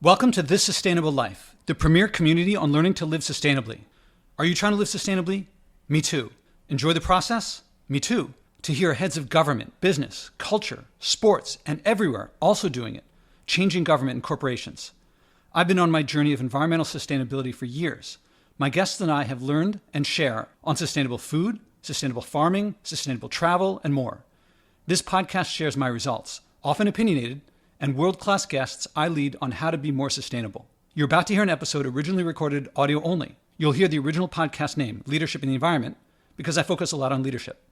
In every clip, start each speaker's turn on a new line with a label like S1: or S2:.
S1: Welcome to This Sustainable Life, the premier community on learning to live sustainably. Are you trying to live sustainably? Me too. Enjoy the process? Me too. To hear heads of government, business, culture, sports, and everywhere also doing it, changing government and corporations. I've been on my journey of environmental sustainability for years. My guests and I have learned and share on sustainable food, sustainable farming, sustainable travel, and more. This podcast shares my results, often opinionated, and world-class guests I lead on how to be more sustainable. You're about to hear an episode originally recorded audio only. You'll hear the original podcast name, Leadership in the Environment, because I focus a lot on leadership.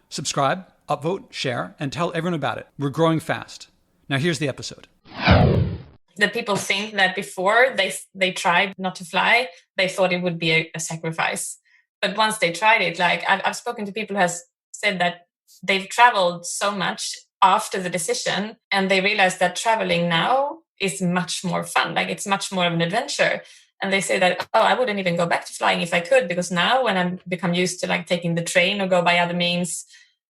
S1: Subscribe, upvote, share, and tell everyone about it. We're growing fast. Now here's the episode.
S2: The people think that before they tried not to fly, they thought it would be a sacrifice. But once they tried it, like I've spoken to people who have said that they've traveled so much after the decision, and they realize that traveling now is much more fun. Like it's much more of an adventure. And they say that, I wouldn't even go back to flying if I could, because now when I'm become used to like taking the train or go by other means,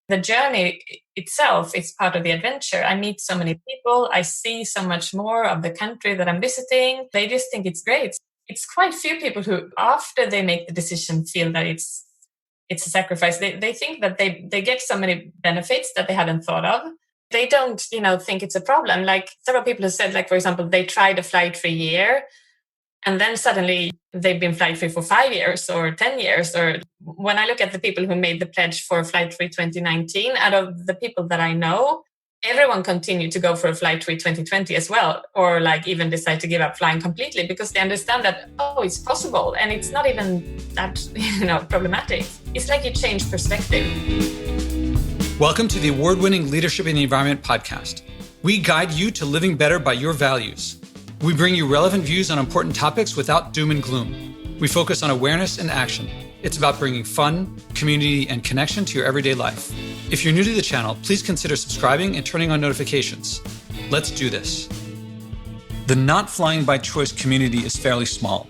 S2: the journey itself is part of the adventure. I meet so many people. I see so much more of the country that I'm visiting. They just think it's great. It's quite few people who, after they make the decision, feel that it's a sacrifice. They think that they get so many benefits that they hadn't thought of. They don't, think it's a problem. Like several people have said, like, for example, they tried a flight for a year and then suddenly they've been flight free for 5 years or 10 years. Or when I look at the people who made the pledge for flight free 2019, out of the people that I know, everyone continued to go for a flight free 2020 as well, or like even decide to give up flying completely because they understand that, it's possible. And it's not even that, problematic. It's like you change perspective.
S1: Welcome to the award-winning Leadership in the Environment podcast. We guide you to living better by your values. We bring you relevant views on important topics without doom and gloom. We focus on awareness and action. It's about bringing fun, community, and connection to your everyday life. If you're new to the channel, please consider subscribing and turning on notifications. Let's do this. The not flying by choice community is fairly small.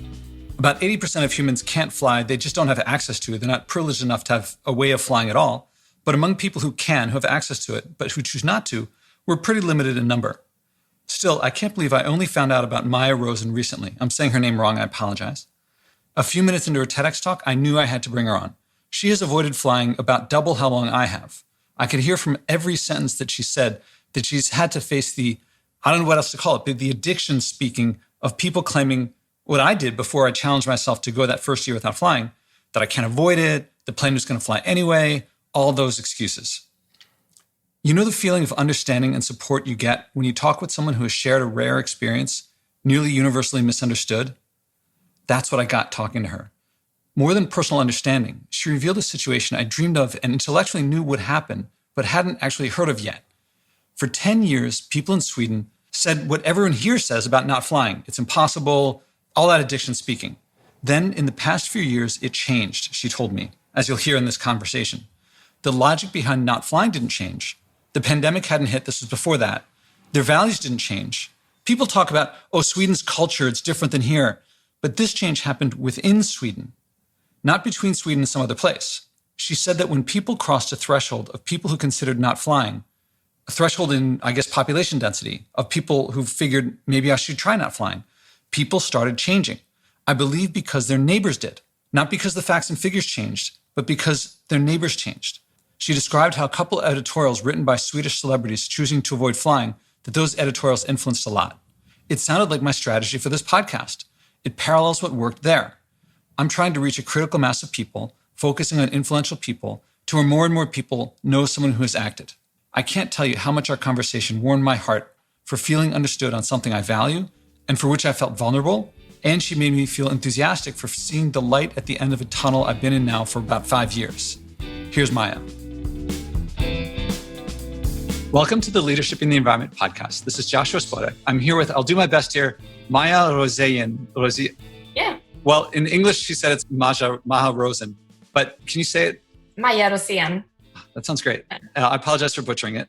S1: About 80% of humans can't fly. They just don't have access to it. They're not privileged enough to have a way of flying at all. But among people who can, who have access to it, but who choose not to, we're pretty limited in number. Still, I can't believe I only found out about Maja Rosén recently. I'm saying her name wrong, I apologize. A few minutes into her TEDx talk, I knew I had to bring her on. She has avoided flying about double how long I have. I could hear from every sentence that she said that she's had to face I don't know what else to call it, but the addiction speaking of people claiming what I did before I challenged myself to go that first year without flying, that I can't avoid it, the plane was going to fly anyway, all those excuses. You know the feeling of understanding and support you get when you talk with someone who has shared a rare experience, nearly universally misunderstood? That's what I got talking to her. More than personal understanding, she revealed a situation I dreamed of and intellectually knew would happen, but hadn't actually heard of yet. For 10 years, people in Sweden said what everyone here says about not flying. It's impossible, all that addiction speaking. Then, in the past few years, it changed, she told me, as you'll hear in this conversation. The logic behind not flying didn't change. The pandemic hadn't hit. This was before that. Their values didn't change. People talk about, Sweden's culture, it's different than here. But this change happened within Sweden, not between Sweden and some other place. She said that when people crossed a threshold of people who considered not flying, a threshold in, population density of people who figured maybe I should try not flying, people started changing. I believe because their neighbors did, not because the facts and figures changed, but because their neighbors changed. She described how a couple of editorials written by Swedish celebrities choosing to avoid flying, that those editorials influenced a lot. It sounded like my strategy for this podcast. It parallels what worked there. I'm trying to reach a critical mass of people, focusing on influential people, to where more and more people know someone who has acted. I can't tell you how much our conversation warmed my heart for feeling understood on something I value and for which I felt vulnerable, and she made me feel enthusiastic for seeing the light at the end of a tunnel I've been in now for about 5 years. Here's Maja. Welcome to the Leadership in the Environment podcast. This is Joshua Spodek. I'm here with, I'll do my best here, Maja Rosén.
S2: Yeah.
S1: Well, in English, she said it's Maja Rosén, but can you say it?
S2: Maja Rosén.
S1: That sounds great. I apologize for butchering it.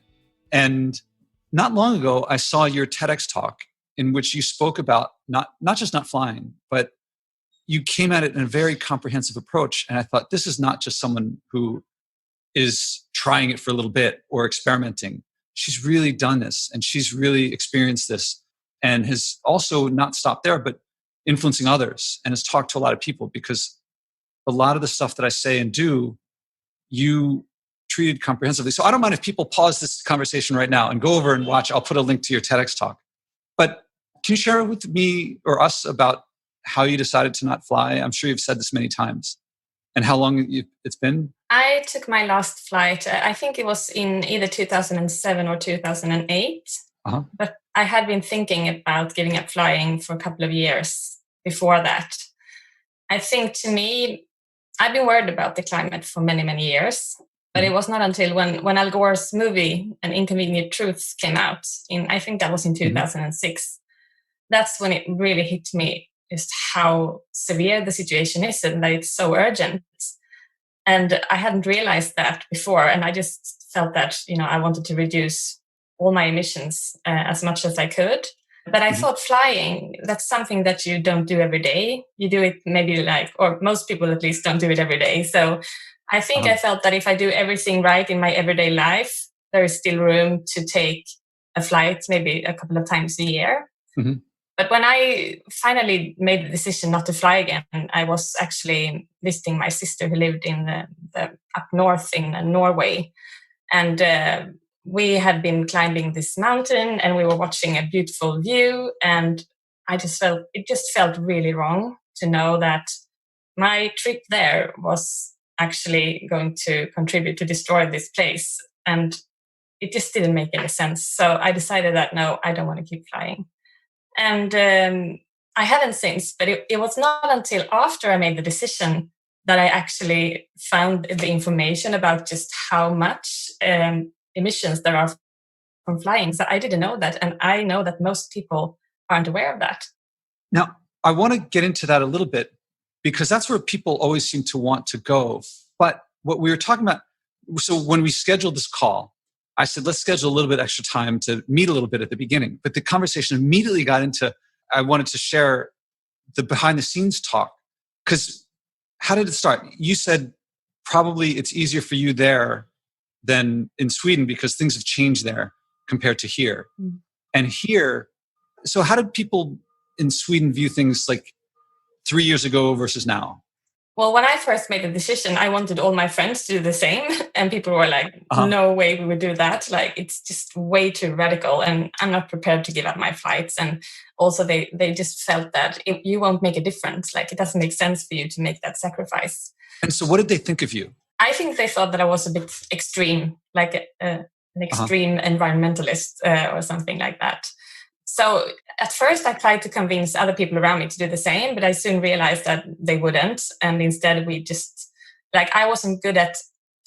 S1: And not long ago, I saw your TEDx talk in which you spoke about not just not flying, but you came at it in a very comprehensive approach. And I thought, this is not just someone who is trying it for a little bit or experimenting. She's really done this and she's really experienced this. and has also not stopped there, but influencing others, and has talked to a lot of people, because a lot of the stuff that I say and do, you treated comprehensively. So I don't mind if people pause this conversation right now and go over and watch. I'll put a link to your TEDx talk. But can you share with me or us about how you decided to not fly? I'm sure you've said this many times. And how long it's been?
S2: I took my last flight, I think it was in either 2007 or 2008. But I had been thinking about giving up flying for a couple of years before that. I think, to me, I've been worried about the climate for many, many years. But it was not until when Al Gore's movie, An Inconvenient Truth, came out, I think that was in 2006. That's when it really hit me, just how severe the situation is and that it's so urgent. And I hadn't realized that before. And I just felt that, I wanted to reduce all my emissions as much as I could. But I thought flying, that's something that you don't do every day. You do it maybe or most people at least don't do it every day. So I think I felt that if I do everything right in my everyday life, there is still room to take a flight maybe a couple of times a year. But when I finally made the decision not to fly again, I was actually visiting my sister who lived in the up north in Norway. And we had been climbing this mountain and we were watching a beautiful view. And it just felt really wrong to know that my trip there was actually going to contribute to destroy this place. And it just didn't make any sense. So I decided that, no, I don't want to keep flying. And I haven't since, but it was not until after I made the decision that I actually found the information about just how much emissions there are from flying. So I didn't know that. And I know that most people aren't aware of that.
S1: Now, I want to get into that a little bit, because that's where people always seem to want to go. But what we were talking about, so when we scheduled this call, I said, let's schedule a little bit extra time to meet a little bit at the beginning. But the conversation immediately got into, I wanted to share the behind the scenes talk. Because how did it start? You said probably it's easier for you there than in Sweden because things have changed there compared to here. And here, so how did people in Sweden view things like 3 years ago versus now?
S2: Well, when I first made the decision, I wanted all my friends to do the same. And people were like, no way we would do that. Like, it's just way too radical. And I'm not prepared to give up my flights. And also they just felt that you won't make a difference. Like, it doesn't make sense for you to make that sacrifice.
S1: And so what did they think of you?
S2: I think they thought that I was a bit extreme, like an extreme environmentalist or something like that. So at first I tried to convince other people around me to do the same, but I soon realized that they wouldn't. And instead we just, I wasn't good at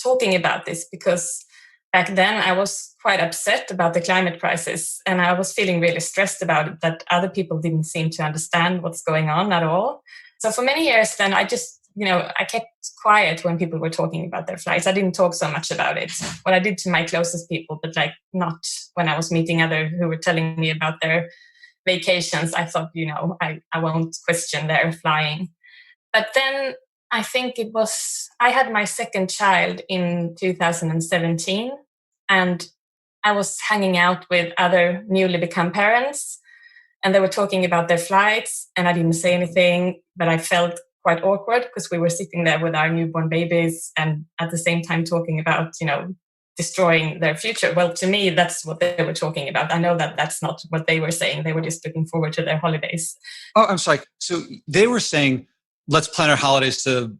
S2: talking about this because back then I was quite upset about the climate crisis and I was feeling really stressed about it, that other people didn't seem to understand what's going on at all. So for many years then I just, I kept quiet when people were talking about their flights. I didn't talk so much about it. What I did to my closest people, but not when I was meeting others who were telling me about their vacations. I thought, I won't question their flying. But then I think I had my second child in 2017 and I was hanging out with other newly become parents and they were talking about their flights and I didn't say anything, but I felt quite awkward because we were sitting there with our newborn babies and at the same time talking about, destroying their future. Well, to me, that's what they were talking about. I know that that's not what they were saying. They were just looking forward to their holidays.
S1: Oh, I'm sorry. So they were saying, let's plan our holidays to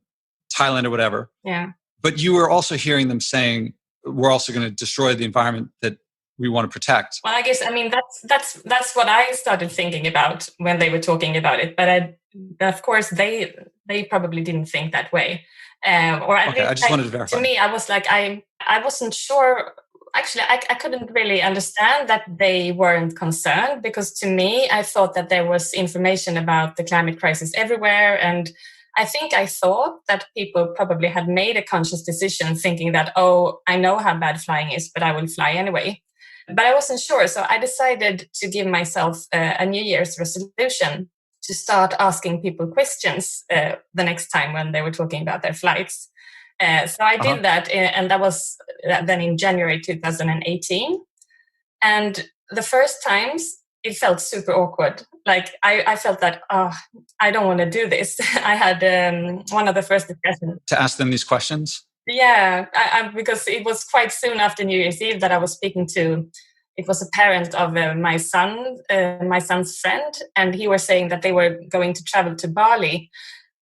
S1: Thailand or whatever.
S2: Yeah.
S1: But you were also hearing them saying, we're also going to destroy the environment that we want to protect.
S2: Well, I guess, that's what I started thinking about when they were talking about it. But of course, they probably didn't think that way.
S1: I just wanted to verify.
S2: To me, I was like, I wasn't sure. Actually, I couldn't really understand that they weren't concerned because to me, I thought that there was information about the climate crisis everywhere. And I think I thought that people probably had made a conscious decision thinking that, oh, I know how bad flying is, but I will fly anyway. But I wasn't sure. So I decided to give myself a New Year's resolution to start asking people questions the next time when they were talking about their flights. So I did that, and that was then in January 2018. And the first times, it felt super awkward. Like I felt that, I don't want to do this. I had one of the first discussions.
S1: To ask them these questions?
S2: Yeah, because it was quite soon after New Year's Eve that I was speaking to, it was a parent of my son's friend, and he was saying that they were going to travel to Bali.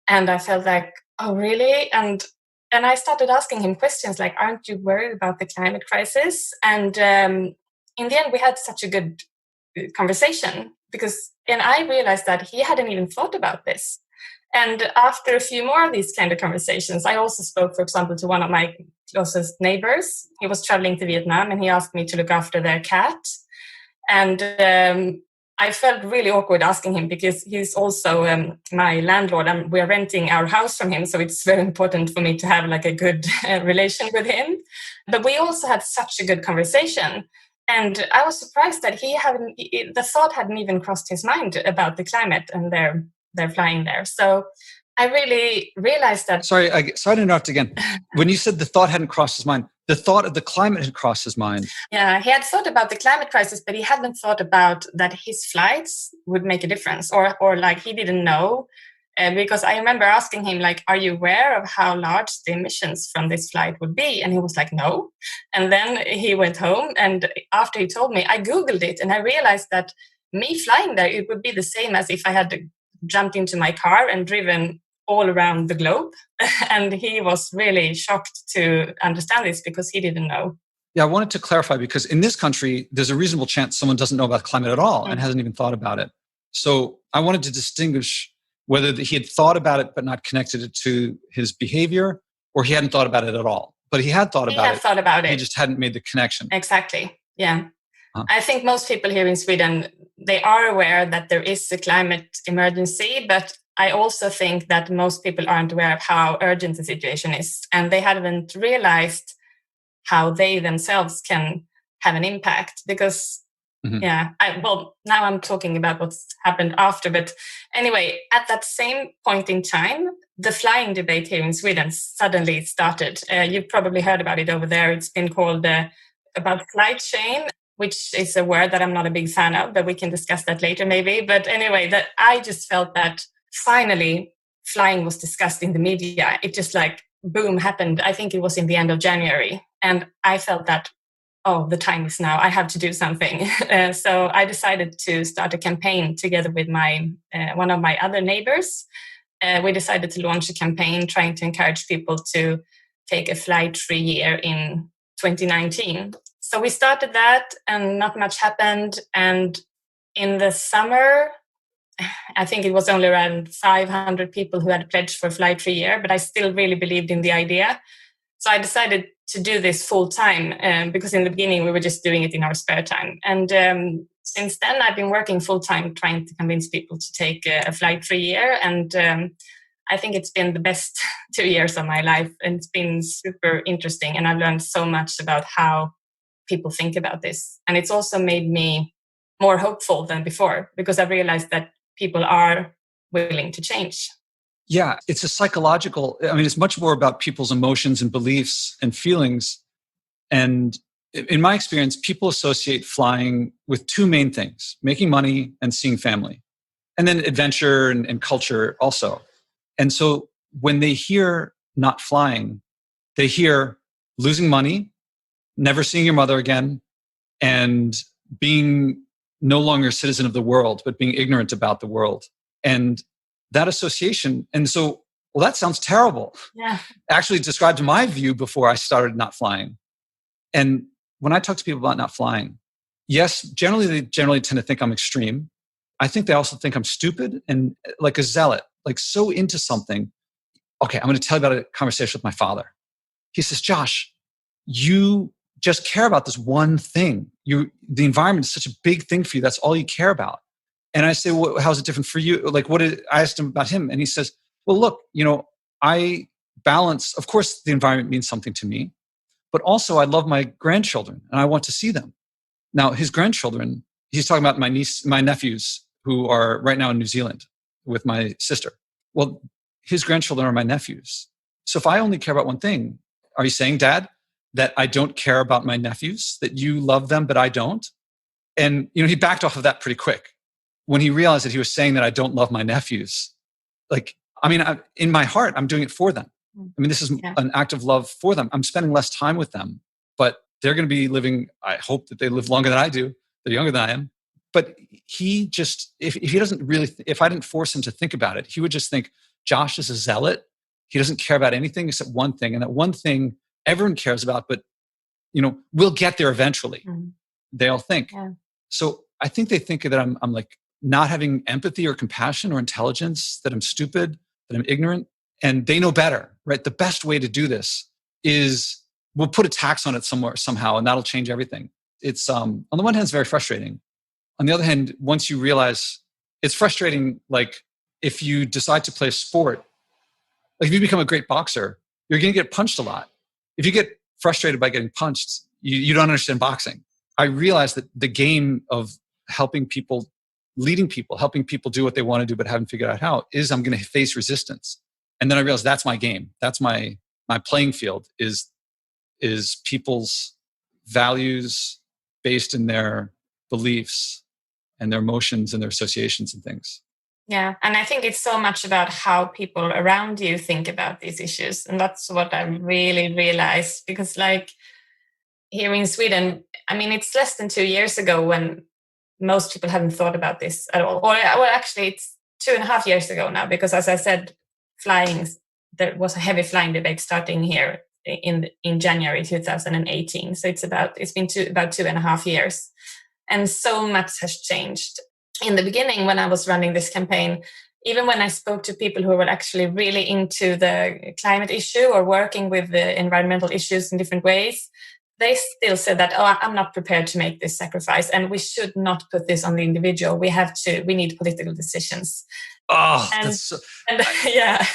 S2: And I felt like, oh, really? And I started asking him questions like, aren't you worried about the climate crisis? And in the end, we had such a good conversation and I realized that he hadn't even thought about this. And after a few more of these kind of conversations, I also spoke, for example, to one of my closest neighbors. He was traveling to Vietnam and he asked me to look after their cat. And I felt really awkward asking him because he's also my landlord and we're renting our house from him. So it's very important for me to have like a good relation with him. But we also had such a good conversation. And I was surprised that the thought hadn't even crossed his mind about the climate and they're flying there. So I really realized that.
S1: Sorry to interrupt again. When you said the thought hadn't crossed his mind, the thought of the climate had crossed his mind.
S2: Yeah, he had thought about the climate crisis, but he hadn't thought about that his flights would make a difference, or like he didn't know. Because I remember asking him, like, are you aware of how large the emissions from this flight would be? And he was like, no. And then he went home. And after he told me, I Googled it and I realized that me flying there, it would be the same as if I had jumped into my car and driven all around the globe. And he was really shocked to understand this because he didn't know.
S1: Yeah, I wanted to clarify because in this country, there's a reasonable chance someone doesn't know about climate at all and hasn't even thought about it. So I wanted to distinguish whether he had thought about it but not connected it to his behavior, or he hadn't thought about it at all. But he had thought about it.
S2: He had thought about it.
S1: He just hadn't made the connection.
S2: Exactly. Yeah. I think most people here in Sweden, they are aware that there is a climate emergency, but I also think that most people aren't aware of how urgent the situation is. And they haven't realized how they themselves can have an impact because now I'm talking about what's happened after. But anyway, at that same point in time, the flying debate here in Sweden suddenly started. You've probably heard about it over there. It's been called about flight shame, which is a word that I'm not a big fan of, but we can discuss that later maybe. But anyway, that I just felt that finally flying was discussed in the media. It just like, boom, happened. I think it was in the end of January. And I felt that, the time is now. I have to do something. So I decided to start a campaign together with one of my other neighbors. We decided to launch a campaign trying to encourage people to take a flight-free year in 2019. So we started that and not much happened. And in the summer, I think it was only around 500 people who had pledged for a flight-free year, but I still really believed in the idea. So I decided to do this full time because in the beginning we were just doing it in our spare time. And since then I've been working full time trying to convince people to take a flight-free year. And I think it's been the best 2 years of my life. And it's been super interesting. And I've learned so much about how people think about this. And it's also made me more hopeful than before because I've realized that people are willing to change.
S1: Yeah, it's it's much more about people's emotions and beliefs and feelings. And in my experience, people associate flying with two main things, making money and seeing family, and then adventure and culture also. And so when they hear not flying, they hear losing money, never seeing your mother again, and being no longer a citizen of the world, but being ignorant about the world. And that association, that sounds terrible.
S2: Yeah.
S1: Actually described my view before I started not flying. And when I talk to people about not flying, yes, they generally tend to think I'm extreme. I think they also think I'm stupid and like a zealot, like so into something. Okay, I'm going to tell you about a conversation with my father. He says, Josh, you just care about this one thing. The environment is such a big thing for you. That's all you care about. And I say, well, how's it different for you? Like, I asked him about him and he says, well, look, I balance, of course, the environment means something to me, but also I love my grandchildren and I want to see them. Now, his grandchildren, he's talking about my nephews who are right now in New Zealand with my sister. Well, his grandchildren are my nephews. So if I only care about one thing, are you saying, Dad, that I don't care about my nephews, that you love them, but I don't? And, he backed off of that pretty quick when he realized that he was saying that I don't love my nephews. In my heart, I'm doing it for them. This is an act of love for them. I'm spending less time with them, but they're going to be living, I hope that they live longer than I do. They're younger than I am. But he just, if he doesn't really, if I didn't force him to think about it, he would just think, Josh is a zealot. He doesn't care about anything except one thing. And that one thing everyone cares about, but, we'll get there eventually. They all think. Yeah. So I think they think that I'm like not having empathy or compassion or intelligence, that I'm stupid, that I'm ignorant, and they know better, right? The best way to do this is we'll put a tax on it somehow, and that'll change everything. It's, on the one hand, it's very frustrating. On the other hand, once you realize it's frustrating, like if you decide to play a sport, like if you become a great boxer, you're going to get punched a lot. If you get frustrated by getting punched, you don't understand boxing. I realized that the game of helping people, leading people, helping people do what they want to do but haven't figured out how, is I'm going to face resistance. And then I realized that's my game. That's my playing field is people's values based in their beliefs and their emotions and their associations and things.
S2: Yeah. And I think it's so much about how people around you think about these issues. And that's what I really realized, because like here in Sweden, it's less than 2 years ago when most people haven't thought about this at all. Or well, actually it's 2.5 years ago now, because as I said, there was a heavy flying debate starting here in January 2018. So it's been about 2.5 years. And so much has changed. In the beginning, when I was running this campaign, even when I spoke to people who were actually really into the climate issue or working with the environmental issues in different ways, they still said that, I'm not prepared to make this sacrifice, and we should not put this on the individual. We need political decisions.
S1: Oh,
S2: yeah.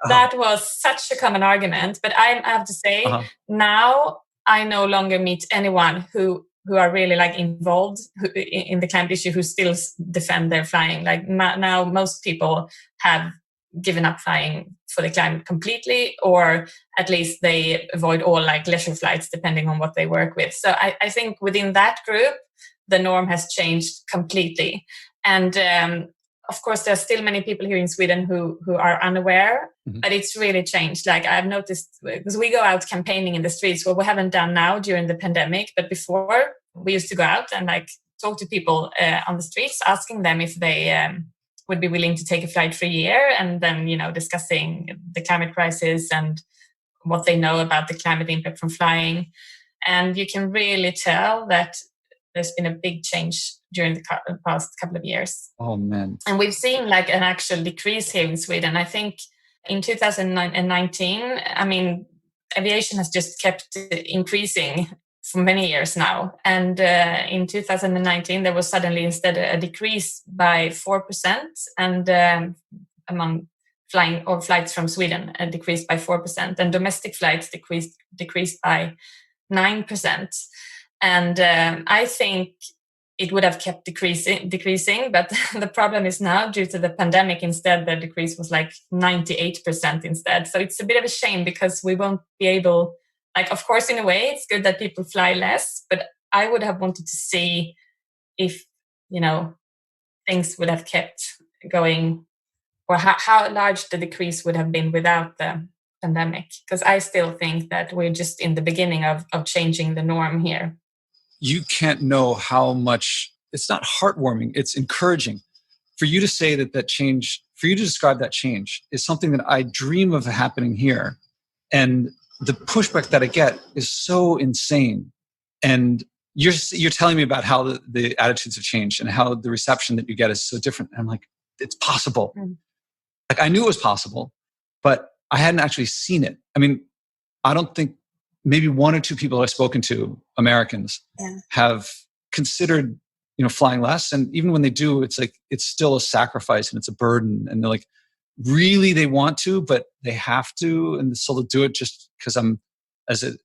S2: That was such a common argument. But I have to say, now I no longer meet anyone who are really like involved in the climate issue who still defend their flying. Like now most people have given up flying for the climate completely, or at least they avoid all like leisure flights depending on what they work with. So I think within that group, the norm has changed completely. And of course, there are still many people here in Sweden who are unaware, but it's really changed. Like I've noticed, because we go out campaigning in the streets, what we haven't done now during the pandemic, but before we used to go out and like talk to people on the streets, asking them if they would be willing to take a flight for a year, and then, discussing the climate crisis and what they know about the climate impact from flying. And you can really tell that there's been a big change during the past couple of years.
S1: Oh, man.
S2: And we've seen like an actual decrease here in Sweden. I think in 2019, aviation has just kept increasing for many years now. And in 2019, there was suddenly instead a decrease by 4%, and among flying or flights from Sweden, a decrease by 4%, and domestic flights decreased by 9%. And I think it would have kept decreasing, but the problem is now, due to the pandemic, instead the decrease was like 98% instead. So it's a bit of a shame, because we won't be able, like, of course, in a way, it's good that people fly less, but I would have wanted to see if, things would have kept going, or how large the decrease would have been without the pandemic. Because I still think that we're just in the beginning of changing the norm here.
S1: You can't know how much, it's not heartwarming, it's encouraging. For you to say that change, for you to describe that change is something that I dream of happening here. And the pushback that I get is so insane. And you're telling me about how the attitudes have changed and how the reception that you get is so different. And I'm like, it's possible. Like I knew it was possible, but I hadn't actually seen it. I don't think maybe 1 or 2 people I've spoken to, Americans, have considered, flying less. And even when they do, it's like, it's still a sacrifice and it's a burden. And they're like, really, they want to, but they have to. And so they'll do it just because I'm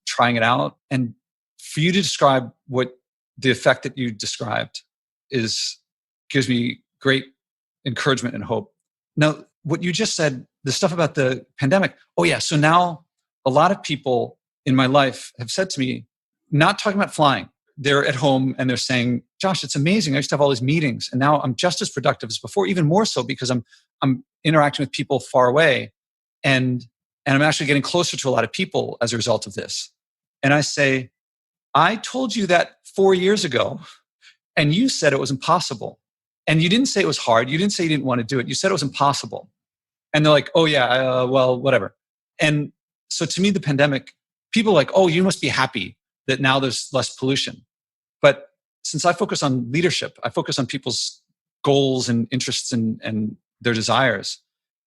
S1: trying it out. And for you to describe what the effect that you described gives me great encouragement and hope. Now, what you just said, the stuff about the pandemic. Oh yeah. So now a lot of people in my life have said to me, not talking about flying, they're at home and they're saying, Josh, it's amazing. I used to have all these meetings and now I'm just as productive as before, even more so because I'm interacting with people far away and I'm actually getting closer to a lot of people as a result of this. And I say, I told you that 4 years ago and you said it was impossible. And you didn't say it was hard. You didn't say you didn't want to do it. You said it was impossible. And they're like, oh yeah, well, whatever. And so to me, the pandemic, people are like, oh, you must be happy that now there's less pollution. But since I focus on leadership, I focus on people's goals and interests and their desires.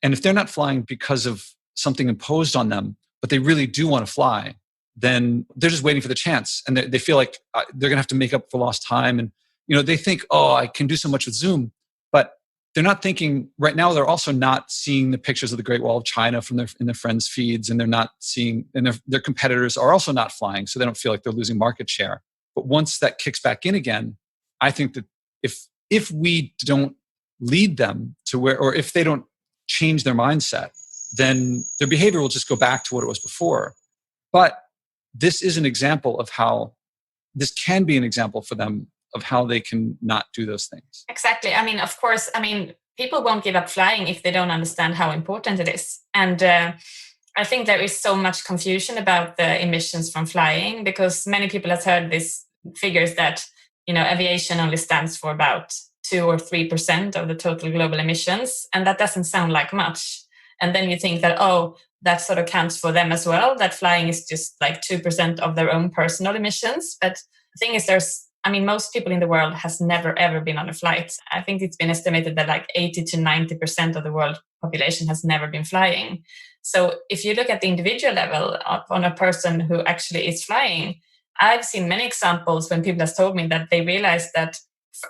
S1: And if they're not flying because of something imposed on them, but they really do want to fly, then they're just waiting for the chance. And they feel like they're going to have to make up for lost time. And, they think, oh, I can do so much with Zoom. But they're not thinking right now, they're also not seeing the pictures of the Great Wall of China in their friends' feeds. And they're not seeing, and their competitors are also not flying. So they don't feel like they're losing market share. But once that kicks back in again, I think that if we don't lead them to where, or if they don't change their mindset, then their behavior will just go back to what it was before. But this is an example of how this can be an example for them of how they can not do those things.
S2: Exactly. Of course, people won't give up flying if they don't understand how important it is. And I think there is so much confusion about the emissions from flying because many people have heard these figures that, aviation only stands for about 2 or 3% of the total global emissions. And that doesn't sound like much. And then you think that, that sort of counts for them as well, that flying is just like 2% of their own personal emissions. But the thing is, most people in the world has never, ever been on a flight. I think it's been estimated that like 80 to 90% of the world population has never been flying. So if you look at the individual level on a person who actually is flying, I've seen many examples when people have told me that they realized that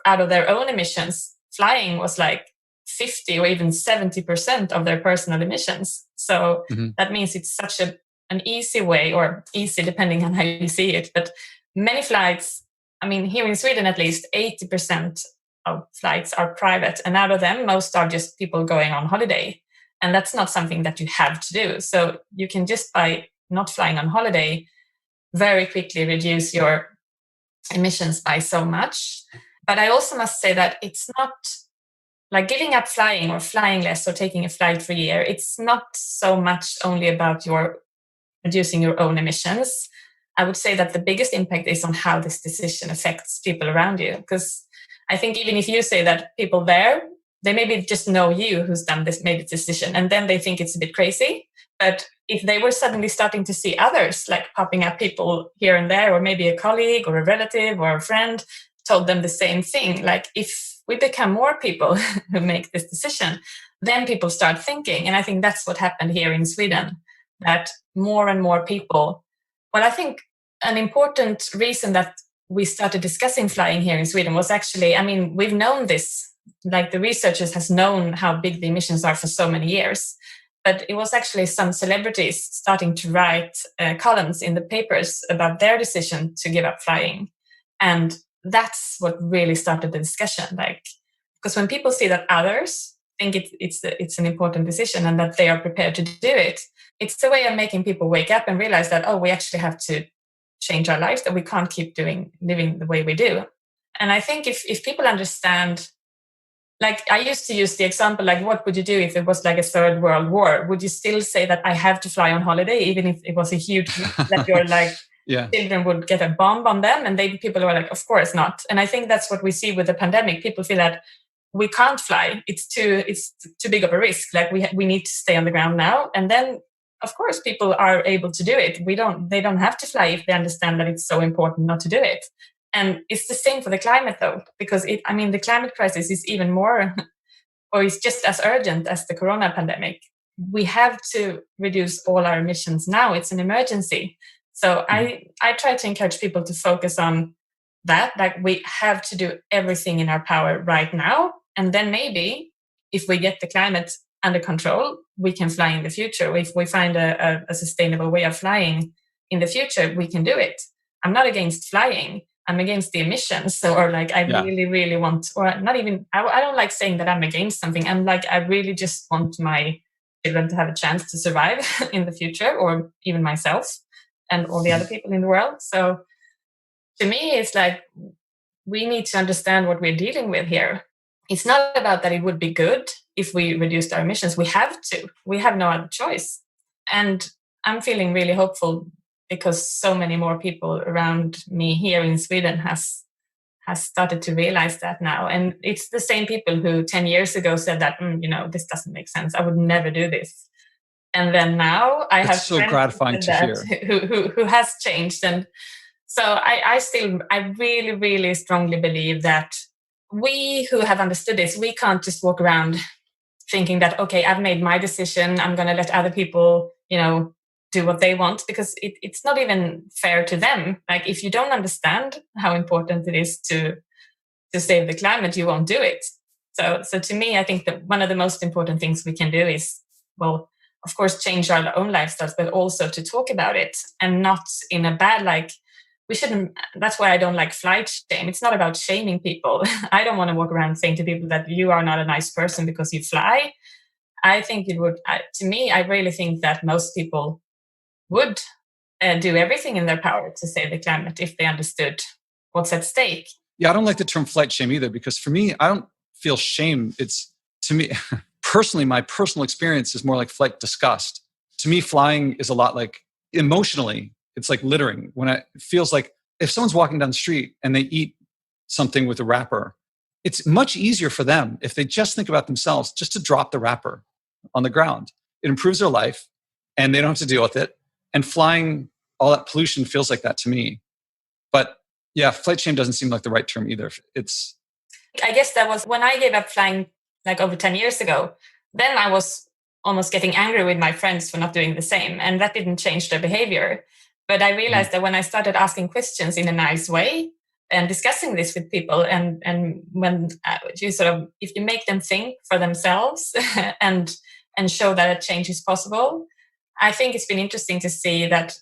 S2: out of their own emissions, flying was like 50 or even 70% of their personal emissions. So that means it's such an easy way, or easy depending on how you see it. But many flights, here in Sweden at least, 80% of flights are private. And out of them, most are just people going on holiday. And that's not something that you have to do. So you can just by not flying on holiday, very quickly reduce your emissions by so much. But I also must say that it's not like giving up flying or flying less or taking a flight for a year. It's not so much only about your reducing your own emissions. I would say that the biggest impact is on how this decision affects people around you. Because I think even if you say that people there, they maybe just know you who's done this, made this decision, and then they think it's a bit crazy. But if they were suddenly starting to see others, like popping up people here and there, or maybe a colleague or a relative or a friend told them the same thing, like if we become more people who make this decision, then people start thinking. And I think that's what happened here in Sweden, that more and more people, well, I think an important reason that we started discussing flying here in Sweden was actually, we've known this, like the researchers has known how big the emissions are for so many years. But it was actually some celebrities starting to write columns in the papers about their decision to give up flying. And that's what really started the discussion. Because when people see that others think it's an important decision and that they are prepared to do it, it's a way of making people wake up and realize that, we actually have to change our lives, that we can't keep living the way we do. And I think if people understand, like I used to use the example, like what would you do if it was like a third world war? Would you still say that I have to fly on holiday, even if it was a huge, that your children would get a bomb on them? And people were like, of course not. And I think that's what we see with the pandemic. People feel that we can't fly. It's too big of a risk. Like we need to stay on the ground now. And then of course people are able to do it. They don't have to fly if they understand that it's so important not to do it. And it's the same for the climate though, because the climate crisis is even more, or it's just as urgent as the corona pandemic. We have to reduce all our emissions now. It's an emergency. So I try to encourage people to focus on that. Like we have to do everything in our power right now. And then maybe if we get the climate under control, we can fly in the future. If we find a sustainable way of flying in the future, we can do it. I'm not against flying. I'm against the emissions. Really, really want, or not even, I don't like saying that I'm against something. I'm like, I really just want my children to have a chance to survive in the future, or even myself and all the other people in the world. So to me, it's like we need to understand what we're dealing with here. It's not about that it would be good if we reduced our emissions. We have to. We have no other choice. And I'm feeling really hopeful because so many more people around me here in Sweden has started to realize that now. And it's the same people who 10 years ago said that, this doesn't make sense. I would never do this. And then now I have
S1: so
S2: friends
S1: gratifying to hear.
S2: who has changed. And so I really, really strongly believe that we who have understood this, we can't just walk around thinking that, okay, I've made my decision. I'm going to let other people, do what they want, because it's not even fair to them. Like, if you don't understand how important it is to save the climate, you won't do it. So to me, I think that one of the most important things we can do is, well, of course, change our own lifestyles, but also to talk about it, and not in a bad, like, we shouldn't. That's why I don't like flight shame. It's not about shaming people. I don't want to walk around saying to people that you are not a nice person because you fly. I think it would, to me, I really think that most people would do everything in their power to save the climate if they understood what's at stake.
S1: Yeah, I don't like the term flight shame either, because for me, I don't feel shame. It's, to me, personally, my personal experience is more like flight disgust. To me, flying is a lot like, emotionally, it's like littering. When it feels like if someone's walking down the street and they eat something with a wrapper, it's much easier for them if they just think about themselves, just to drop the wrapper on the ground. It improves their life and they don't have to deal with it. And flying, all that pollution feels like that to me. But yeah, flight shame doesn't seem like the right term either.
S2: I guess that was when I gave up flying, like over 10 years ago. Then I was almost getting angry with my friends for not doing the same. And that didn't change their behavior. But I realized that when I started asking questions in a nice way and discussing this with people, and when you sort of, if you make them think for themselves and show that a change is possible, I think it's been interesting to see that,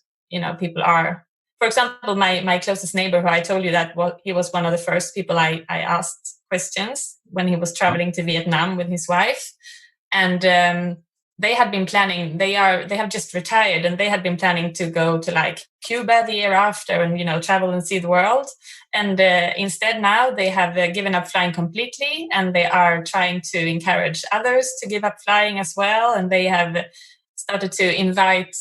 S2: people are, for example, my closest neighbor, who I told you that he was one of the first people I asked questions when he was traveling to Vietnam with his wife. And they had been planning, they have just retired, and they had been planning to go to like Cuba the year after and, travel and see the world. And instead now they have given up flying completely, and they are trying to encourage others to give up flying as well. And they have started to invite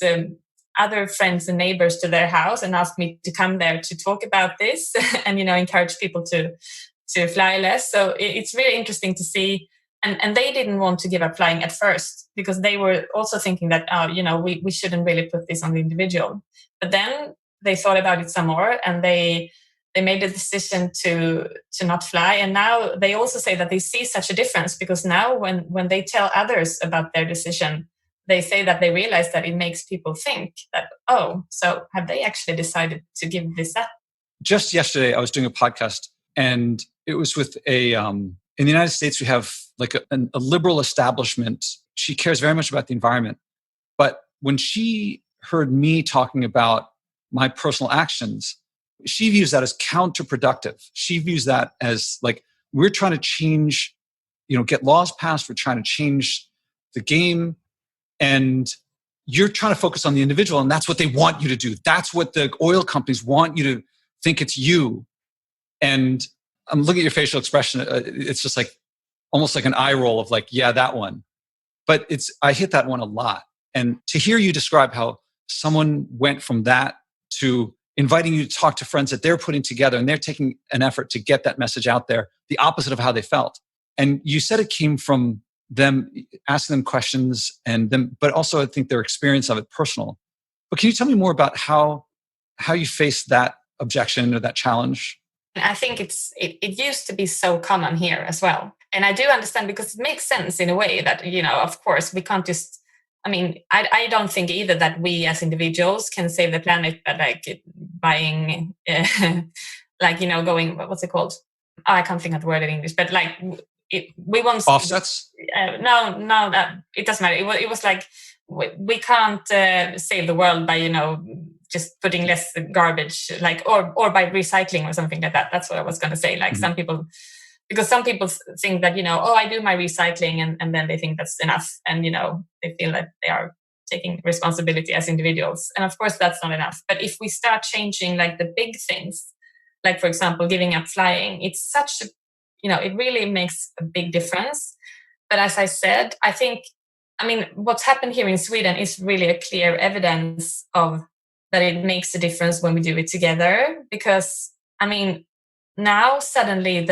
S2: other friends and neighbors to their house and asked me to come there to talk about this and, encourage people to fly less. So it's really interesting to see. And they didn't want to give up flying at first, because they were also thinking that, we shouldn't really put this on the individual. But then they thought about it some more, and they made the decision to not fly. And now they also say that they see such a difference, because now when they tell others about their decision, they say that they realize that it makes people think that, oh, so have they actually decided to give this up?
S1: Just yesterday, I was doing a podcast, and it was with in the United States, we have like a liberal establishment. She cares very much about the environment. But when she heard me talking about my personal actions, she views that as counterproductive. She views that as like, we're trying to change, get laws passed. We're trying to change the game. And you're trying to focus on the individual. And that's what they want you to do. That's what the oil companies want you to think it's you. And I'm looking at your facial expression. It's just like almost like an eye roll of like, yeah, that one. But I hit that one a lot. And to hear you describe how someone went from that to inviting you to talk to friends that they're putting together, and they're taking an effort to get that message out there, the opposite of how they felt. And you said it came from them asking them questions, but also I think their experience of it personal. But can you tell me more about how you faced that objection or that challenge?
S2: I think it used to be so common here as well. And I do understand, because it makes sense in a way that, of course, we can't just, I don't think either that we as individuals can save the planet by like buying, going, what's it called? Oh, I can't think of the word in English, but like we won't.
S1: Offsets?
S2: No, it doesn't matter. It was like, we can't save the world by, just putting less garbage, like, or by recycling or something like that. That's what I was going to say. Like, some people think that, I do my recycling and then they think that's enough. And, they feel that they are taking responsibility as individuals. And of course, that's not enough. But if we start changing like the big things, like, for example, giving up flying. It's such a, it really makes a big difference. But as I said, I mean, what's happened here in Sweden is really a clear evidence of that it makes a difference when we do it together. Because, I mean, now suddenly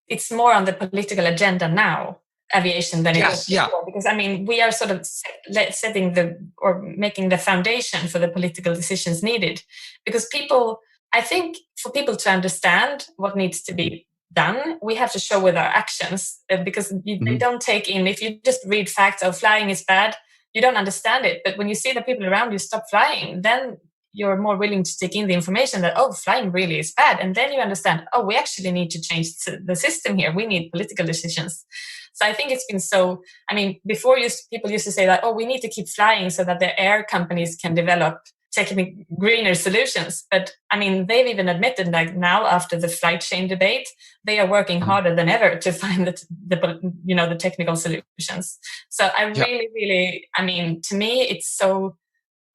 S2: it's more on the political agenda now, aviation, than it was before. Because, I mean, we are sort of setting or making the foundation for the political decisions needed. Because I think for people to understand what needs to be done, we have to show with our actions, because they don't take in, if you just read facts of flying is bad, you don't understand it. But when you see the people around you stop flying, then you're more willing to take in the information that, oh, flying really is bad. And then you understand, oh, we actually need to change the system here. We need political decisions. So I think it's been I mean, before people used to say that, oh, we need to keep flying so that the air companies can develop greener solutions. But I mean, they've even admitted, like, now after the flight chain debate, they are working harder than ever to find the technical solutions. So I really, I mean, to me, it's so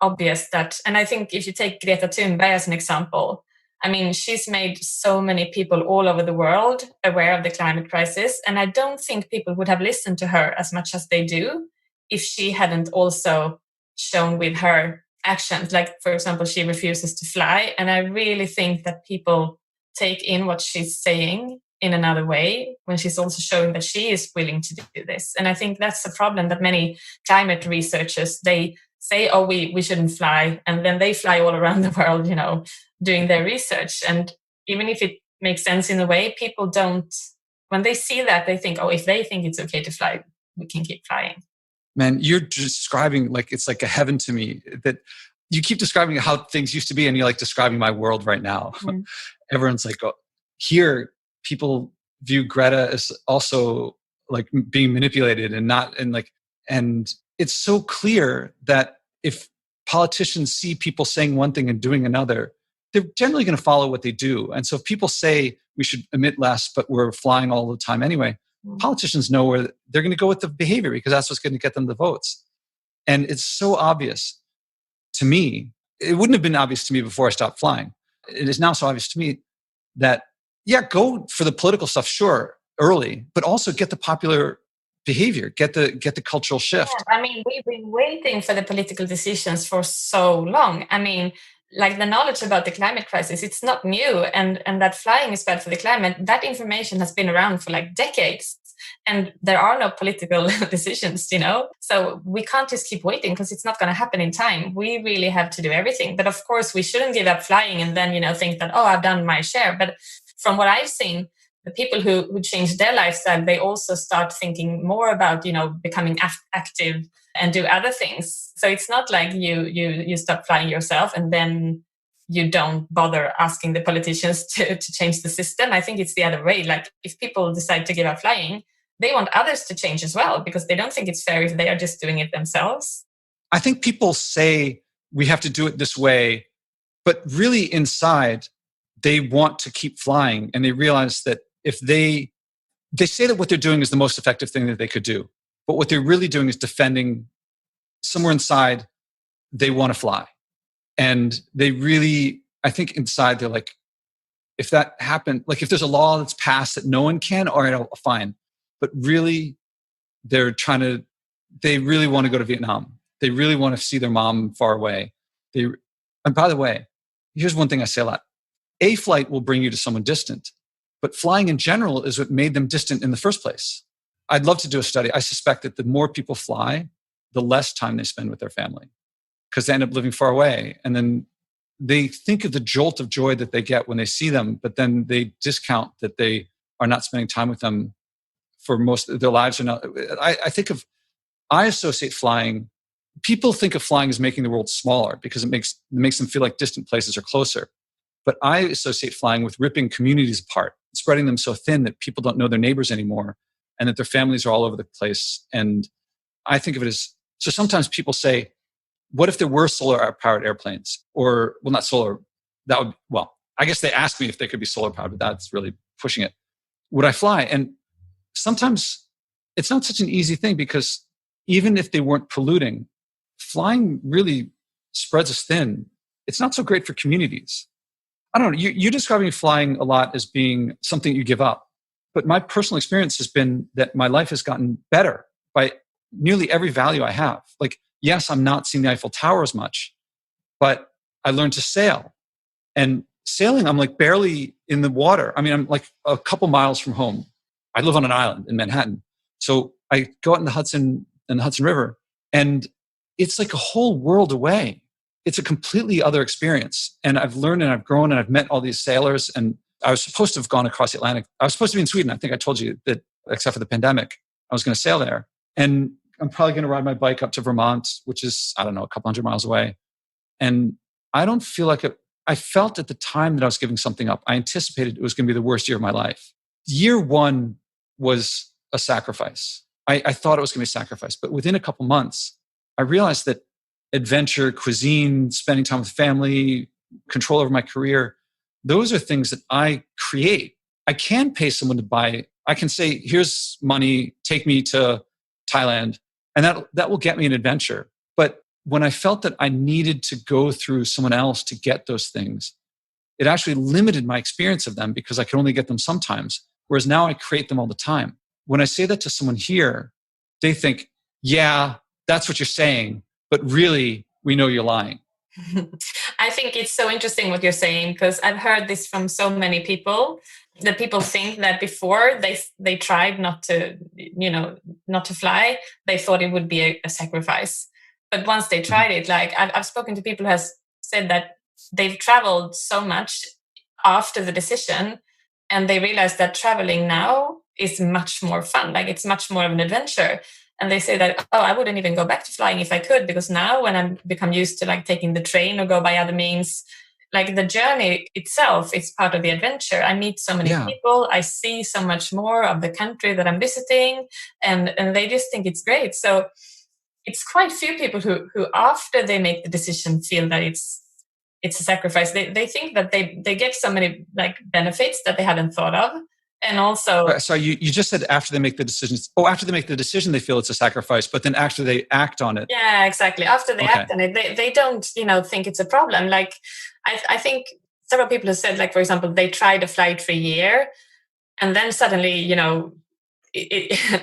S2: obvious that, and I think if you take Greta Thunberg as an example, I mean, she's made so many people all over the world aware of the climate crisis. And I don't think people would have listened to her as much as they do if she hadn't also shown with her actions. Like, for example, she refuses to fly. And I really think that people take in what she's saying in another way when she's also showing that she is willing to do this. And I think that's the problem, that many climate researchers, they say, oh, we shouldn't fly. And then they fly all around the world, doing their research. And even if it makes sense in a way, people don't, when they see that, they think, oh, if they think it's okay to fly, we can keep flying.
S1: Man, you're describing, like, it's like a heaven to me, that you keep describing how things used to be, and you're like describing my world right now. Mm-hmm. Everyone's like, oh, here, people view Greta as also like being manipulated and it's so clear that if politicians see people saying one thing and doing another, they're generally going to follow what they do. And so if people say we should emit less, but we're flying all the time anyway, politicians know where they're going to go with the behavior, because that's what's going to get them the votes. And it's so obvious to me. It wouldn't have been obvious to me before I stopped flying. It is now so obvious to me that, go for the political stuff, sure, early, but also get the popular behavior, get the cultural shift.
S2: Yeah, I mean, we've been waiting for the political decisions for so long. I mean, like, the knowledge about the climate crisis, it's not new. And that flying is bad for the climate, that information has been around for like decades. And there are no political decisions, So we can't just keep waiting, because it's not going to happen in time. We really have to do everything. But of course, we shouldn't give up flying and then, think that, oh, I've done my share. But from what I've seen, the people who change their lifestyle, they also start thinking more about, becoming active and do other things. So it's not like you stop flying yourself and then you don't bother asking the politicians to change the system. I think it's the other way. Like, if people decide to give up flying, they want others to change as well, because they don't think it's fair if they are just doing it themselves.
S1: I think people say we have to do it this way, but really inside they want to keep flying, and they realize that if they say that what they're doing is the most effective thing that they could do, but what they're really doing is defending, somewhere inside they want to fly. And they really, I think inside they're like, if that happened, like if there's a law that's passed that no one can, all right, fine. But really, they really want to go to Vietnam. They really want to see their mom far away. And by the way, here's one thing I say a lot. A flight will bring you to someone distant, but flying in general is what made them distant in the first place. I'd love to do a study. I suspect that the more people fly, the less time they spend with their family, because they end up living far away. And then they think of the jolt of joy that they get when they see them, but then they discount that they are not spending time with them for most of their lives. I associate flying. People think of flying as making the world smaller because it makes them feel like distant places are closer. But I associate flying with ripping communities apart, spreading them so thin that people don't know their neighbors anymore, and that their families are all over the place. And I think of it as, so sometimes people say, what if there were solar-powered airplanes? Or, well, not solar. I guess they asked me if they could be solar-powered, but that's really pushing it. Would I fly? And sometimes it's not such an easy thing, because even if they weren't polluting, flying really spreads us thin. It's not so great for communities. I don't know. You're describing flying a lot as being something you give up. But my personal experience has been that my life has gotten better by nearly every value I have. Like, yes, I'm not seeing the Eiffel Tower as much, but I learned to sail. And sailing, I'm like barely in the water. I mean, I'm like a couple miles from home. I live on an island in Manhattan. So I go out in the Hudson River, and it's like a whole world away. It's a completely other experience. And I've learned and I've grown and I've met all these sailors. And I was supposed to have gone across the Atlantic. I was supposed to be in Sweden. I think I told you that, except for the pandemic, I was going to sail there. And I'm probably going to ride my bike up to Vermont, which is, I don't know, a couple hundred miles away. And I don't feel like it. I felt at the time that I was giving something up. I anticipated it was going to be the worst year of my life. Year one was a sacrifice. I thought it was going to be a sacrifice. But within a couple months, I realized that adventure, cuisine, spending time with family, control over my career, those are things that I create. I can pay someone to buy. I can say, here's money, take me to Thailand. And that will get me an adventure. But when I felt that I needed to go through someone else to get those things, it actually limited my experience of them because I could only get them sometimes. Whereas now I create them all the time. When I say that to someone here, they think, yeah, that's what you're saying, but really, we know you're lying.
S2: I think it's so interesting what you're saying, because I've heard this from so many people. That people think that before they tried not to fly, they thought it would be a sacrifice. But once they tried it, like I've spoken to people who has said that they've traveled so much after the decision, and they realize that traveling now is much more fun. Like it's much more of an adventure. And they say that, oh, I wouldn't even go back to flying if I could, because now when I become used to like taking the train or go by other means, like the journey itself is part of the adventure. I meet so many people. I see so much more of the country that I'm visiting, and they just think it's great. So it's quite few people who after they make the decision feel that it's a sacrifice. They think that they get so many like benefits that they hadn't thought of. And also,
S1: so you just said after they make the decisions. Oh, after they make the decision, they feel it's a sacrifice. But then after they act on it,
S2: yeah, exactly. After they act on it, they don't think it's a problem. Like I think several people have said, like for example, they tried to fly for a year, and then suddenly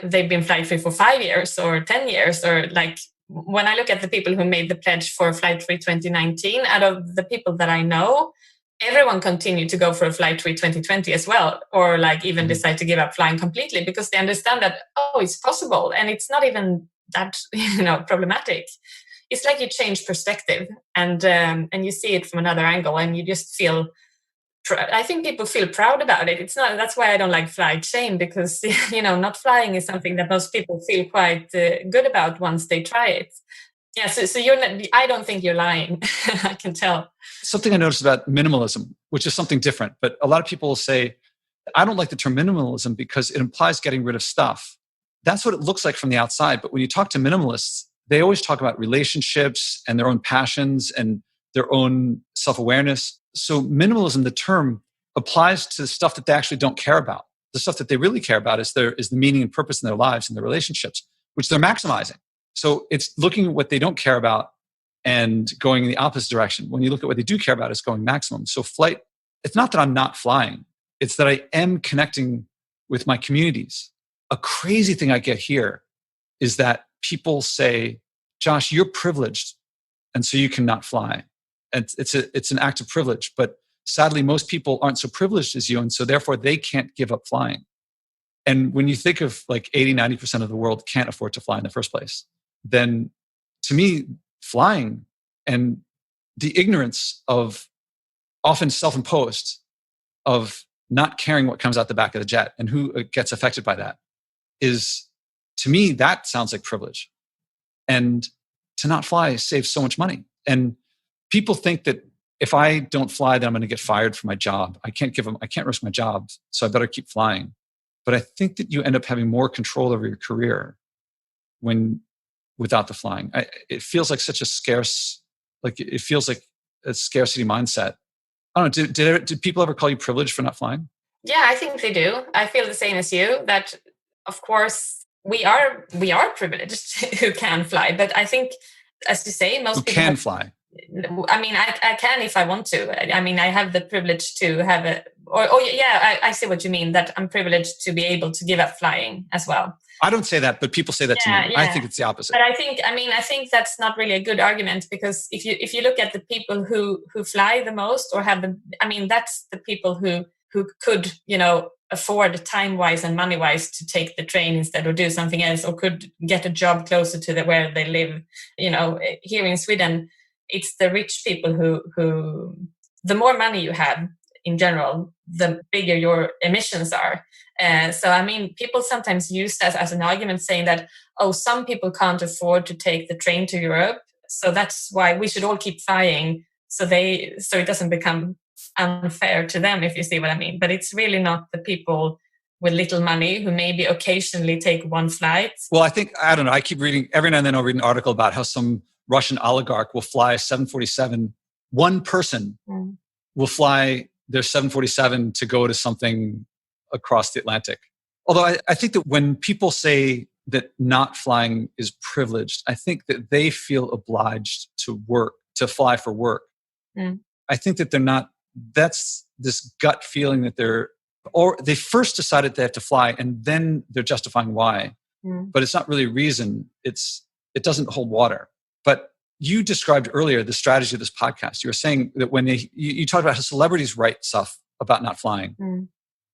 S2: they've been flight free for 5 years or 10 years, or like when I look at the people who made the pledge for flight free 2019, out of the people that I know, everyone continued to go for a flight free 2020 as well, or like even decide to give up flying completely, because they understand that, oh, it's possible and it's not even that problematic. It's like you change perspective and you see it from another angle, and you just feel. I think people feel proud about it. It's not. That's why I don't like flight shame, because not flying is something that most people feel quite good about once they try it. Yeah, so you're not, I don't think you're lying. I can tell.
S1: Something I noticed about minimalism, which is something different, but a lot of people will say, I don't like the term minimalism because it implies getting rid of stuff. That's what it looks like from the outside. But when you talk to minimalists, they always talk about relationships and their own passions and their own self-awareness. So minimalism, the term, applies to the stuff that they actually don't care about. The stuff that they really care about is the meaning and purpose in their lives and their relationships, which they're maximizing. So it's looking at what they don't care about and going in the opposite direction. When you look at what they do care about, it's going maximum. So flight, it's not that I'm not flying. It's that I am connecting with my communities. A crazy thing I get here is that people say, Josh, you're privileged, and so you cannot fly. And it's an act of privilege. But sadly, most people aren't so privileged as you, and so therefore they can't give up flying. And when you think of like 80, 90% of the world can't afford to fly in the first place, then to me, flying and the ignorance of often self-imposed of not caring what comes out the back of the jet and who gets affected by that is, to me, that sounds like privilege. And to not fly saves so much money. And people think that if I don't fly, then I'm going to get fired from my job. I can't risk my job, so I better keep flying. But I think that you end up having more control over your career without the flying. It feels like such a scarce, it feels like a scarcity mindset. I don't know. Did people ever call you privileged for not flying?
S2: Yeah, I think they do. I feel the same as you, that of course we are privileged who can fly. But I think, as you say, most
S1: who
S2: people
S1: can fly.
S2: I mean, I can if I want to. I mean, I have the privilege to have I see what you mean, that I'm privileged to be able to give up flying as well.
S1: I don't say that, but people say that to me. I think it's the opposite.
S2: But I think that's not really a good argument, because if you look at the people who fly the most or have that's the people who could, afford time-wise and money-wise to take the train instead, or do something else, or could get a job closer to where they live. Here in Sweden, it's the rich people who the more money you have in general, the bigger your emissions are. People sometimes use that as an argument, saying that, some people can't afford to take the train to Europe, so that's why we should all keep flying, so it doesn't become unfair to them, if you see what I mean. But it's really not the people with little money who maybe occasionally take one flight.
S1: Well, I don't know. I keep reading, every now and then I'll read an article about how some Russian oligarch will fly a 747. One person will fly their 747 to go to something across the Atlantic. Although I think that when people say that not flying is privileged, I think that they feel obliged to fly for work. I think that they're not, that's this gut feeling that they first decided they have to fly and then they're justifying why. But it's not really a reason. It doesn't hold water. But you described earlier the strategy of this podcast. You were saying that when you talked about how celebrities write stuff about not flying.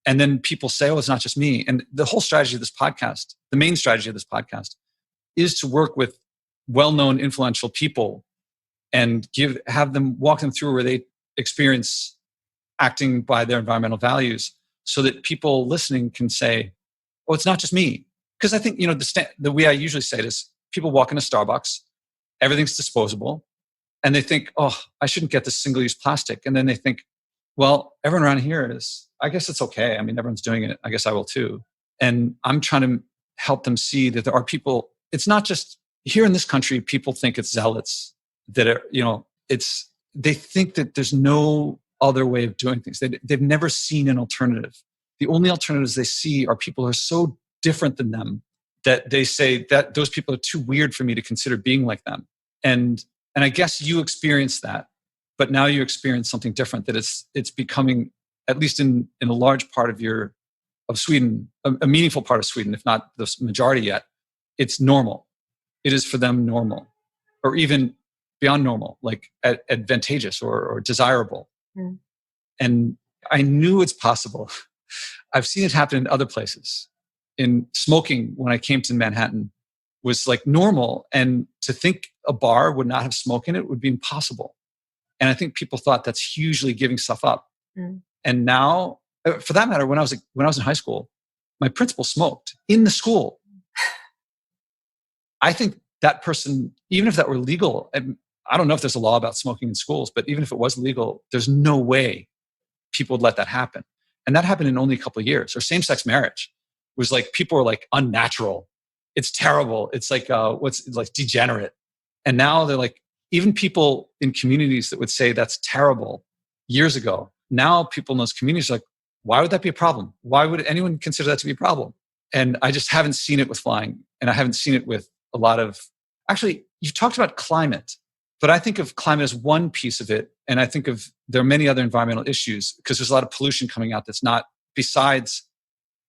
S1: And then people say, it's not just me. And the whole strategy of this podcast, the main strategy of this podcast, is to work with well-known, influential people and have them walk them through where they experience acting by their environmental values, so that people listening can say, it's not just me. Because I think, the way I usually say it is, people walk into Starbucks, everything's disposable, and they think, I shouldn't get this single-use plastic. And then they think, well, everyone around here is, I guess it's okay. I mean, everyone's doing it. I guess I will too. And I'm trying to help them see that there are people, it's not just here in this country, people think it's zealots that are, they think that there's no other way of doing things. They've never seen an alternative. The only alternatives they see are people who are so different than them that they say that those people are too weird for me to consider being like them. And I guess you experienced that, but now you experience something different, that it's becoming, at least in a large part of Sweden, a meaningful part of Sweden, if not the majority yet, it's normal. It is for them normal, or even beyond normal, like advantageous or desirable. And I knew it's possible. I've seen it happen in other places. In smoking, when I came to Manhattan, was like normal. And to think a bar would not have smoke in it would be impossible. And I think people thought that's hugely giving stuff up. And now, for that matter, when I was in high school, my principal smoked in the school. I think that person, even if that were legal, I don't know if there's a law about smoking in schools, but even if it was legal, there's no way people would let that happen. And that happened in only a couple of years. Or same-sex marriage was like, people were like, unnatural. It's terrible. It's like, degenerate. And now they're like, even people in communities that would say that's terrible years ago, now people in those communities are like, why would that be a problem? Why would anyone consider that to be a problem? And I just haven't seen it with flying. And I haven't seen it with a lot of, actually, you've talked about climate, but I think of climate as one piece of it. And I think there are many other environmental issues, because there's a lot of pollution coming out that's not, besides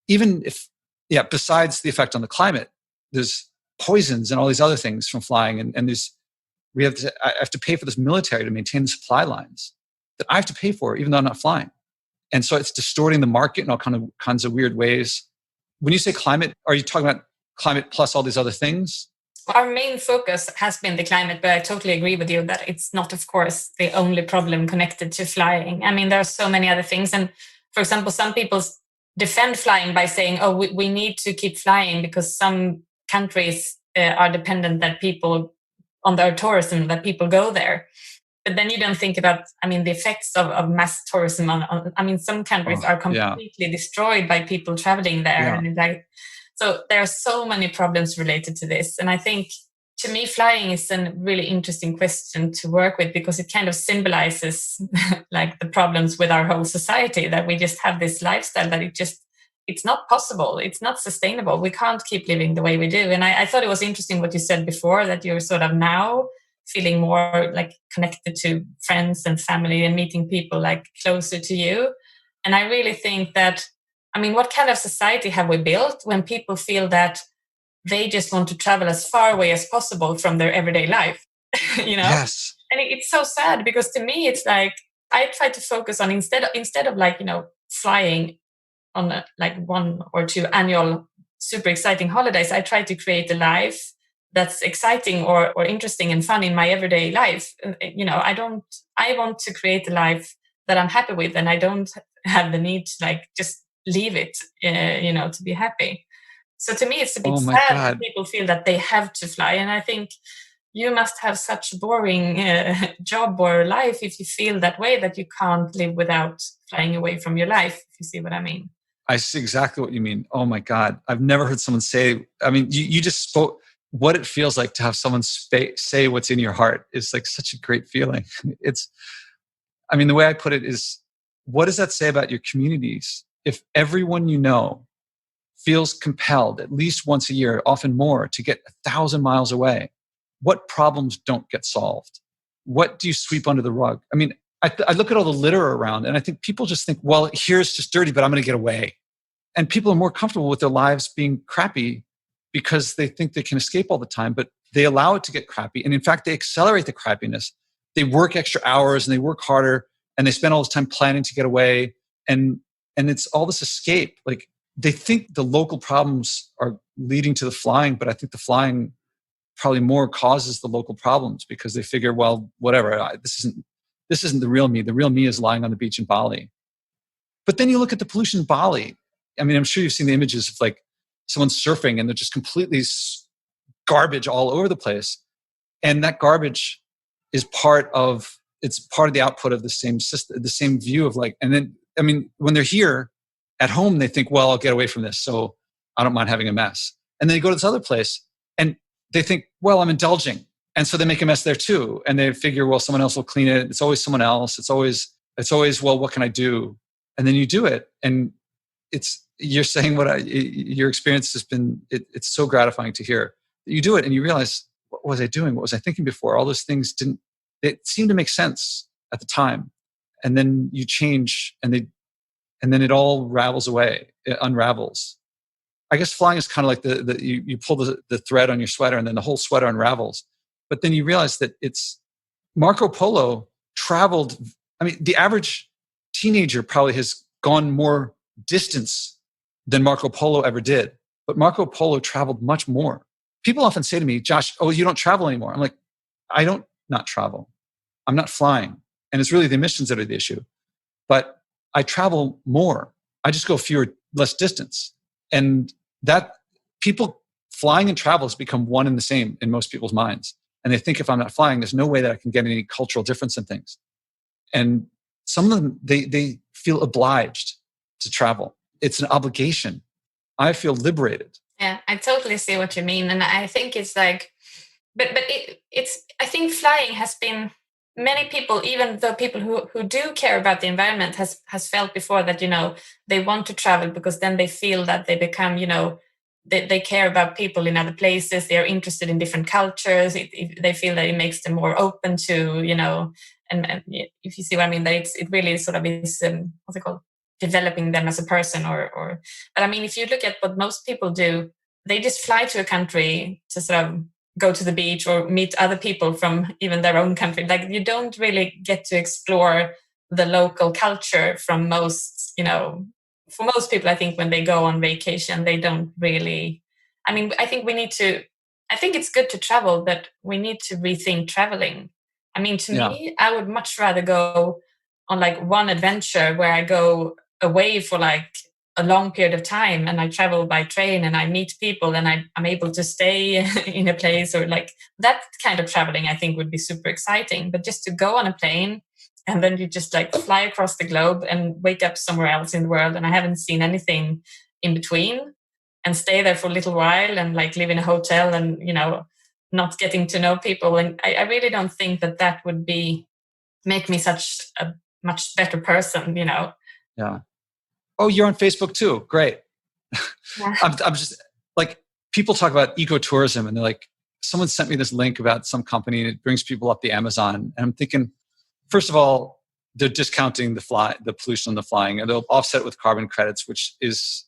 S1: the effect on the climate, there's poisons and all these other things from flying. And I have to pay for this military to maintain the supply lines that I have to pay for, even though I'm not flying. And so it's distorting the market in all kinds of weird ways. When you say climate, are you talking about climate plus all these other things?
S2: Our main focus has been the climate, but I totally agree with you that it's not, of course, the only problem connected to flying. I mean, there are so many other things. And for example, some people defend flying by saying, we need to keep flying because some countries are dependent on their tourism, that people go there. But then you don't think about, the effects of mass tourism some countries are completely destroyed by people traveling there.
S1: Yeah.
S2: And so there are so many problems related to this. And I think, to me, flying is a really interesting question to work with, because it kind of symbolizes like the problems with our whole society, that we just have this lifestyle that it's not possible. It's not sustainable. We can't keep living the way we do. And I thought it was interesting what you said before, that you're sort of now feeling more like connected to friends and family and meeting people like closer to you. And I really think that, I mean, what kind of society have we built when people feel that they just want to travel as far away as possible from their everyday life? you know
S1: Yes.
S2: and it's so sad, because to me it's like I try to focus on, instead of like flying on like 1 or 2 annual super exciting holidays, I try to create a life that's exciting or interesting and fun in my everyday life. I want to create a life that I'm happy with, and I don't have the need to like just leave it to be happy. So to me it's a bit
S1: Oh my
S2: sad that
S1: God.
S2: people feel that they have to fly, and I think you must have such boring job or life if you feel that way, that you can't live without flying away from your life, if you see what I mean.
S1: I see exactly what you mean. Oh my God. I've never heard someone say, I mean, you just spoke what it feels like to have someone say what's in your heart is like such a great feeling. I mean, the way I put it is, what does that say about your communities? If everyone you know feels compelled at least once a year, often more, to get 1,000 miles away, what problems don't get solved? What do you sweep under the rug? I mean, I look at all the litter around and I think people just think, well, here's just dirty, but I'm going to get away. And people are more comfortable with their lives being crappy because they think they can escape all the time, but they allow it to get crappy. And in fact, they accelerate the crappiness. They work extra hours and they work harder and they spend all this time planning to get away. And it's all this escape. Like, they think the local problems are leading to the flying, but I think the flying probably more causes the local problems because they figure, well, whatever, this isn't the real me. The real me is lying on the beach in Bali. But then you look at the pollution in Bali. I mean, I'm sure you've seen the images of like someone surfing and they're just completely garbage all over the place. And that garbage is part of the output of the same system, the same view of like, and then, I mean, when they're here at home, they think, well, I'll get away from this, so I don't mind having a mess. And then they go to this other place and they think, well, I'm indulging. And so they make a mess there too. And they figure, well, someone else will clean it. It's always someone else. It's always, well, what can I do? And then you do it. And you're saying your experience has been, it's so gratifying to hear that you do it and you realize, what was I doing? What was I thinking before? All those things it seemed to make sense at the time. And then you change and then it all ravels away. It unravels. I guess flying is kind of like you pull the thread on your sweater and then the whole sweater unravels. But then you realize that it's Marco Polo traveled. I mean, the average teenager probably has gone more distance than Marco Polo ever did. But Marco Polo traveled much more. People often say to me, Josh, oh, you don't travel anymore. I'm like, I don't not travel. I'm not flying. And it's really the emissions that are the issue. But I travel more. I just go less distance. And that people flying and travel has become one and the same in most people's minds. And they think if I'm not flying, there's no way that I can get any cultural difference in things. And some of them, they feel obliged to travel. It's an obligation. I feel liberated.
S2: Yeah, I totally see what you mean. And I think it's like, I think flying has been, many people, even the people who do care about the environment has felt before that, they want to travel because then they feel that they become, they care about people in other places. They are interested in different cultures. They feel that it makes them more open to, and if you see what I mean, that it really sort of is, what's it called? Developing them as a person but I mean, if you look at what most people do, they just fly to a country to sort of go to the beach or meet other people from even their own country. Like, you don't really get to explore the local culture from most, for most people, I think when they go on vacation, they don't really, I mean, I think it's good to travel, but we need to rethink traveling. I mean, to me, I would much rather go on like one adventure where I go away for like a long period of time and I travel by train and I meet people and I'm able to stay in a place, or like that kind of traveling, I think would be super exciting. But just to go on a plane and then you just like fly across the globe and wake up somewhere else in the world and I haven't seen anything in between, and stay there for a little while and like live in a hotel and, not getting to know people. And I really don't think that would make me such a much better person,
S1: Yeah. Oh, you're on Facebook too. Great.
S2: Yeah.
S1: I'm just like, people talk about ecotourism and they're like, someone sent me this link about some company and it brings people up the Amazon. And I'm thinking, first of all, they're discounting the pollution on the flying, and they'll offset it with carbon credits, which is,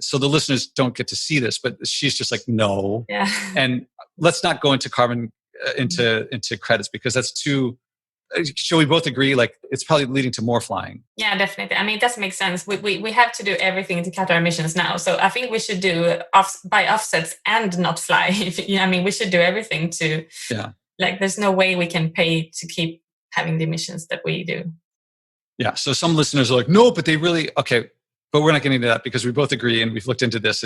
S1: so the listeners don't get to see this, but she's just like, no.
S2: Yeah.
S1: And let's not go into carbon, into credits, because that's too, shall we both agree, like it's probably leading to more flying?
S2: Yeah, definitely. I mean, it does make sense. We have to do everything to cut our emissions now. So I think we should do buy offsets and not fly. I mean, we should do everything to, like, there's no way we can pay to keep having the emissions that we do.
S1: Yeah. So some listeners are like, no, but they really, okay, but we're not getting into that because we both agree and we've looked into this.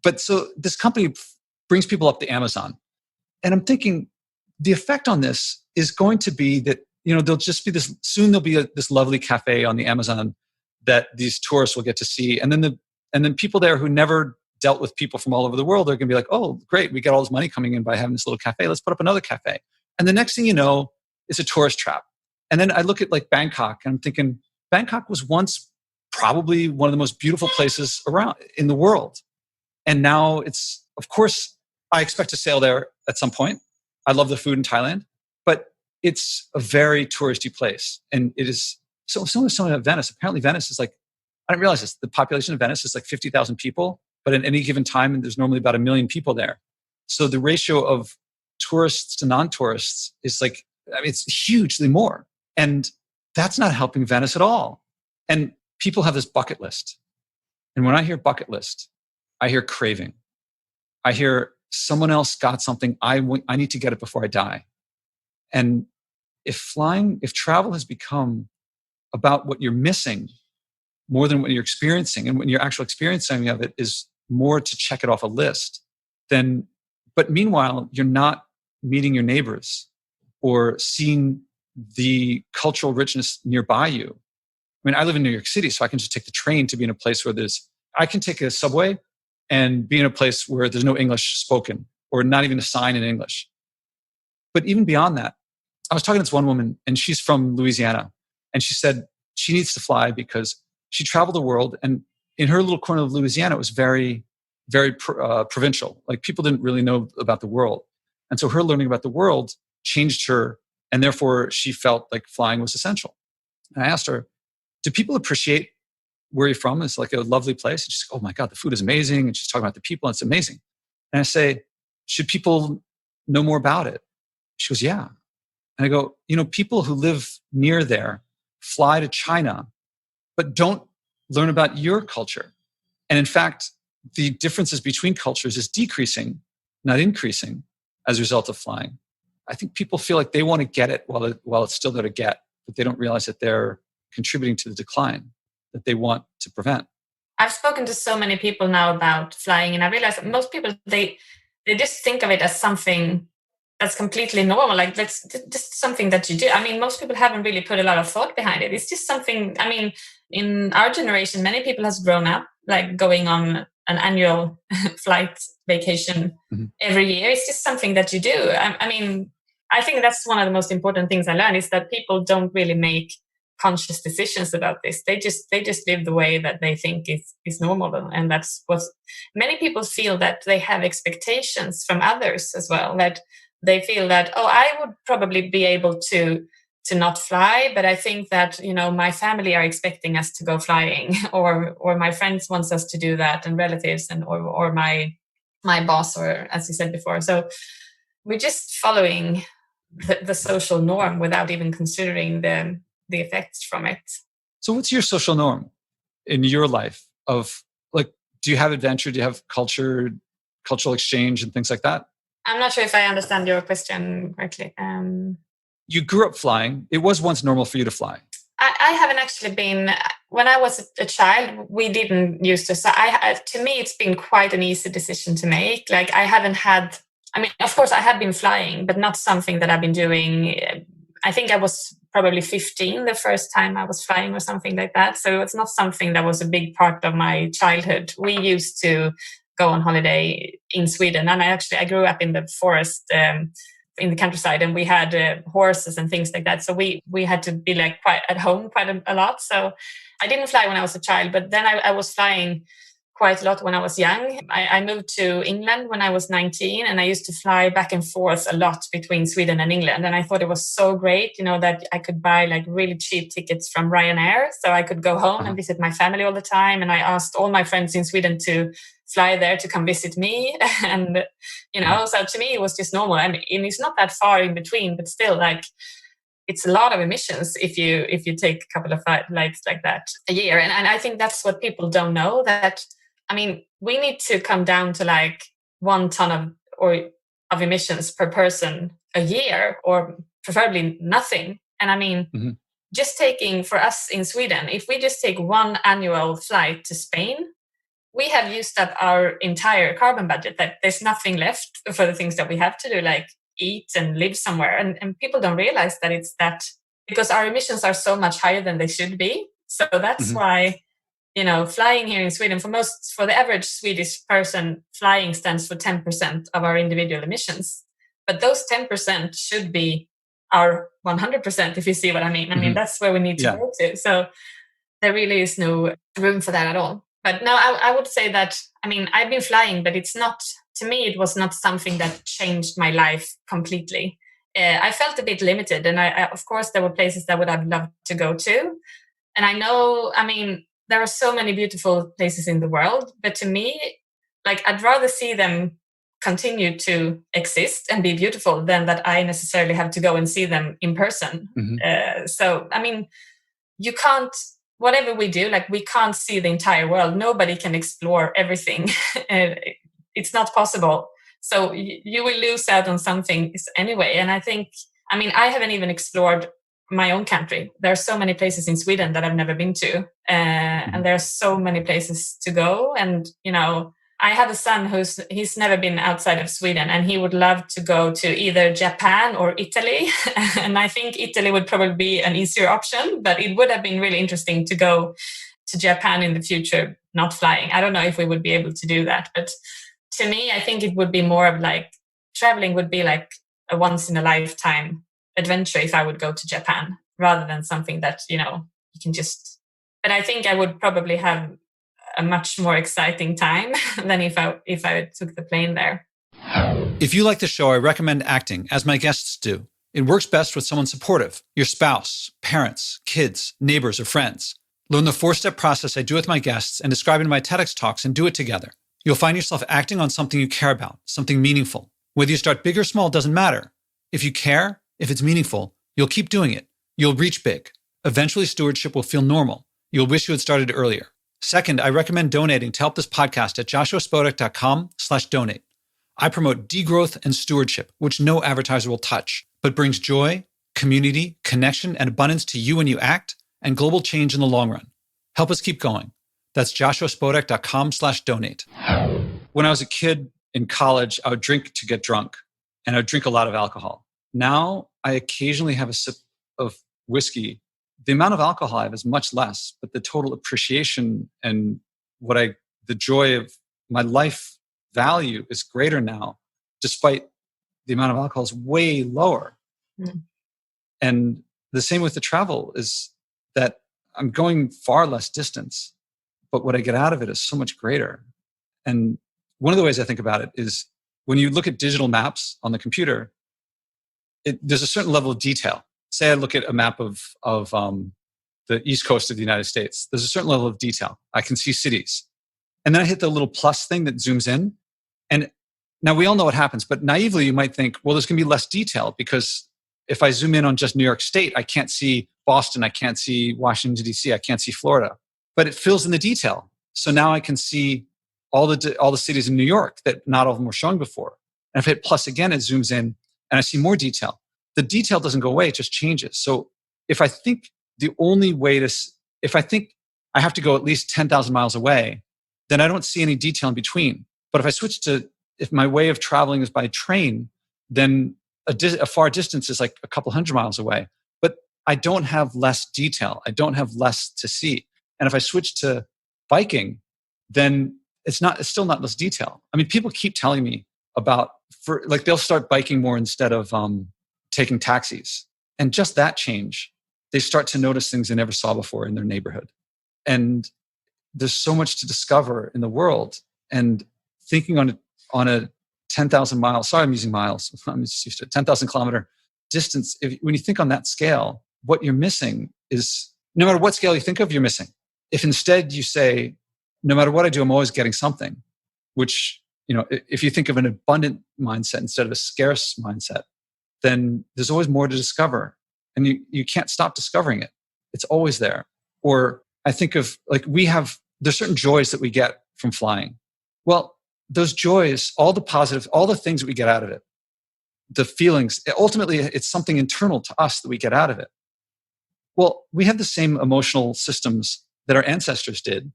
S1: But so this company brings people up the Amazon. And I'm thinking the effect on this is going to be that, there'll just be this, soon there'll be this lovely cafe on the Amazon that these tourists will get to see. And then people there who never dealt with people from all over the world are going to be like, oh, great, we got all this money coming in by having this little cafe. Let's put up another cafe. And the next thing you know, it's a tourist trap. And then I look at like Bangkok and I'm thinking, Bangkok was once probably one of the most beautiful places around in the world. And now it's, of course, I expect to sail there at some point. I love the food in Thailand, but it's a very touristy place. And it is so similar to Venice. Apparently Venice is like, I didn't realize this, the population of Venice is like 50,000 people, but at any given time, there's normally about 1 million people there. So the ratio of tourists to non-tourists is like, I mean, it's hugely more. And that's not helping Venice at all. And people have this bucket list. And when I hear bucket list, I hear craving. I hear someone else got something. I need to get it before I die. And if travel has become about what you're missing more than what you're experiencing, and when your actual experiencing of it is more to check it off a list, but meanwhile, you're not meeting your neighbors or seeing the cultural richness nearby you. I mean, I live in New York City, so I can just take the train to be in a place where I can take a subway and be in a place where there's no English spoken or not even a sign in English. But even beyond that, I was talking to this one woman and she's from Louisiana, and she said she needs to fly because she traveled the world, and in her little corner of Louisiana, it was very, very provincial. Like people didn't really know about the world. And so her learning about the world changed her, and therefore she felt like flying was essential. And I asked her, do people appreciate where you're from? It's like a lovely place. And she's like, oh my God, the food is amazing. And she's talking about the people, and it's amazing. And I say, should people know more about it? She goes, yeah. And I go, people who live near there fly to China, but don't learn about your culture. And in fact, the differences between cultures is decreasing, not increasing, as a result of flying. I think people feel like they want to get it while it's still there to get, but they don't realize that they're contributing to the decline that they want to prevent.
S2: I've spoken to so many people now about flying, and I realize that most people, they just think of it as something that's completely normal. Like, that's just something that you do. I mean, most people haven't really put a lot of thought behind it. It's just something, I mean, in our generation, many people has grown up like going on an annual flight vacation every year. It's just something that you do. I mean, I think that's one of the most important things I learned, is that people don't really make conscious decisions about this. They just live the way that they think is normal. And that's what many people feel, that they have expectations from others as well, that they feel that, oh, I would probably be able to not fly, but I think that, my family are expecting us to go flying, or my friends wants us to do that, and relatives, and or my boss, or as you said before. So we're just following the social norm without even considering the effects from it.
S1: So what's your social norm in your life of, like, do you have adventure? Do you have cultural exchange and things like that?
S2: I'm not sure if I understand your question correctly.
S1: You grew up flying. It was once normal for you to fly.
S2: I haven't actually been. When I was a child, we didn't used to. So to me, it's been quite an easy decision to make. Like, I haven't had. I mean, of course, I have been flying, but not something that I've been doing. I think I was probably 15 the first time I was flying, or something like that. So it's not something that was a big part of my childhood. We used to go on holiday in Sweden, and I grew up in the forest, in the countryside, and we had horses and things like that. So we had to be like quite at home quite a lot. So I didn't fly when I was a child, but then I was flying quite a lot when I was young. I moved to England when I was 19, and I used to fly back and forth a lot between Sweden and England. And I thought it was so great, that I could buy like really cheap tickets from Ryanair. So I could go home and visit my family all the time. And I asked all my friends in Sweden to fly there to come visit me. And, so to me, it was just normal. I mean, it's not that far in between, but still like, it's a lot of emissions if you take a couple of flights like that a year. And I think that's what people don't know, that, I mean, we need to come down to like 1 ton of emissions per person a year, or preferably nothing. And I mean, just taking, for us in Sweden, if we just take 1 annual flight to Spain, we have used up our entire carbon budget. That there's nothing left for the things that we have to do, like eat and live somewhere. And people don't realize that it's that, because our emissions are so much higher than they should be. So that's why, flying here in Sweden, for the average Swedish person, flying stands for 10% of our individual emissions. But those 10% should be our 100%, if you see what I mean. I mean, that's where we need to go to. So there really is no room for that at all. But no, I would say that, I mean, I've been flying, but it's not, to me, it was not something that changed my life completely. I felt a bit limited. And I, of course, there were places that I would have loved to go to. And I know, I mean, there are so many beautiful places in the world. But to me, like, I'd rather see them continue to exist and be beautiful than that I necessarily have to go and see them in person. So, I mean, you can't, whatever we do, like, we can't see the entire world. Nobody can explore everything. It's not possible. So you will lose out on something anyway. And I think, I mean, I haven't even explored my own country. There are so many places in Sweden that I've never been to. And there are so many places to go. And, I have a son he's never been outside of Sweden, and he would love to go to either Japan or Italy. And I think Italy would probably be an easier option, but it would have been really interesting to go to Japan in the future, not flying. I don't know if we would be able to do that, but to me, I think it would be more of like, traveling would be like a once in a lifetime adventure if I would go to Japan, rather than something that, you can just, but I think I would probably have a much more exciting time than if I took the plane there.
S1: If you like the show, I recommend acting, as my guests do. It works best with someone supportive, your spouse, parents, kids, neighbors, or friends. Learn the 4-step process I do with my guests and describe in my TEDx talks, and do it together. You'll find yourself acting on something you care about, something meaningful. Whether you start big or small doesn't matter. If you care, if it's meaningful, you'll keep doing it. You'll reach big. Eventually, stewardship will feel normal. You'll wish you had started earlier. Second, I recommend donating to help this podcast at joshuaspodek.com/donate. I promote degrowth and stewardship, which no advertiser will touch, but brings joy, community, connection, and abundance to you when you act, and global change in the long run. Help us keep going. That's joshuaspodek.com/donate. When I was a kid in college, I would drink to get drunk, and I would drink a lot of alcohol. Now, I occasionally have a sip of whiskey. The amount of alcohol I have is much less, but the total appreciation and the joy of my life value is greater now, despite the amount of alcohol is way lower. And the same with the travel, is that I'm going far less distance, but what I get out of it is so much greater. And one of the ways I think about it is, when you look at digital maps on the computer, there's a certain level of detail. Say I look at a map of the East Coast of the United States. There's a certain level of detail. I can see cities. And then I hit the little plus thing that zooms in. And now we all know what happens, but naively you might think, well, there's going to be less detail, because if I zoom in on just New York State, I can't see Boston, I can't see Washington, D.C., I can't see Florida. But it fills in the detail. So now I can see all the cities in New York that not all of them were showing before. And if I hit plus again, it zooms in and I see more detail. The detail doesn't go away, it just changes. So if I think if I think I have to go at least 10,000 miles away, then I don't see any detail in between. But if my way of traveling is by train, then a far distance is like a couple hundred miles away. But I don't have less detail. I don't have less to see. And if I switch to biking, then it's still not less detail. I mean, people keep telling me they'll start biking more instead of taking taxis. And just that change, they start to notice things they never saw before in their neighborhood. And there's so much to discover in the world. And thinking on a 10,000 mile, sorry, I'm using miles. I'm just used to it, 10,000 kilometer distance. When you think on that scale, what you're missing is, no matter what scale you think of, you're missing. If instead you say, no matter what I do, I'm always getting something, which, if you think of an abundant mindset instead of a scarce mindset, then there's always more to discover. And you can't stop discovering it. It's always there. Or I think of there's certain joys that we get from flying. Well, those joys, all the positive, all the things that we get out of it, the feelings, ultimately it's something internal to us that we get out of it. Well, we have the same emotional systems that our ancestors did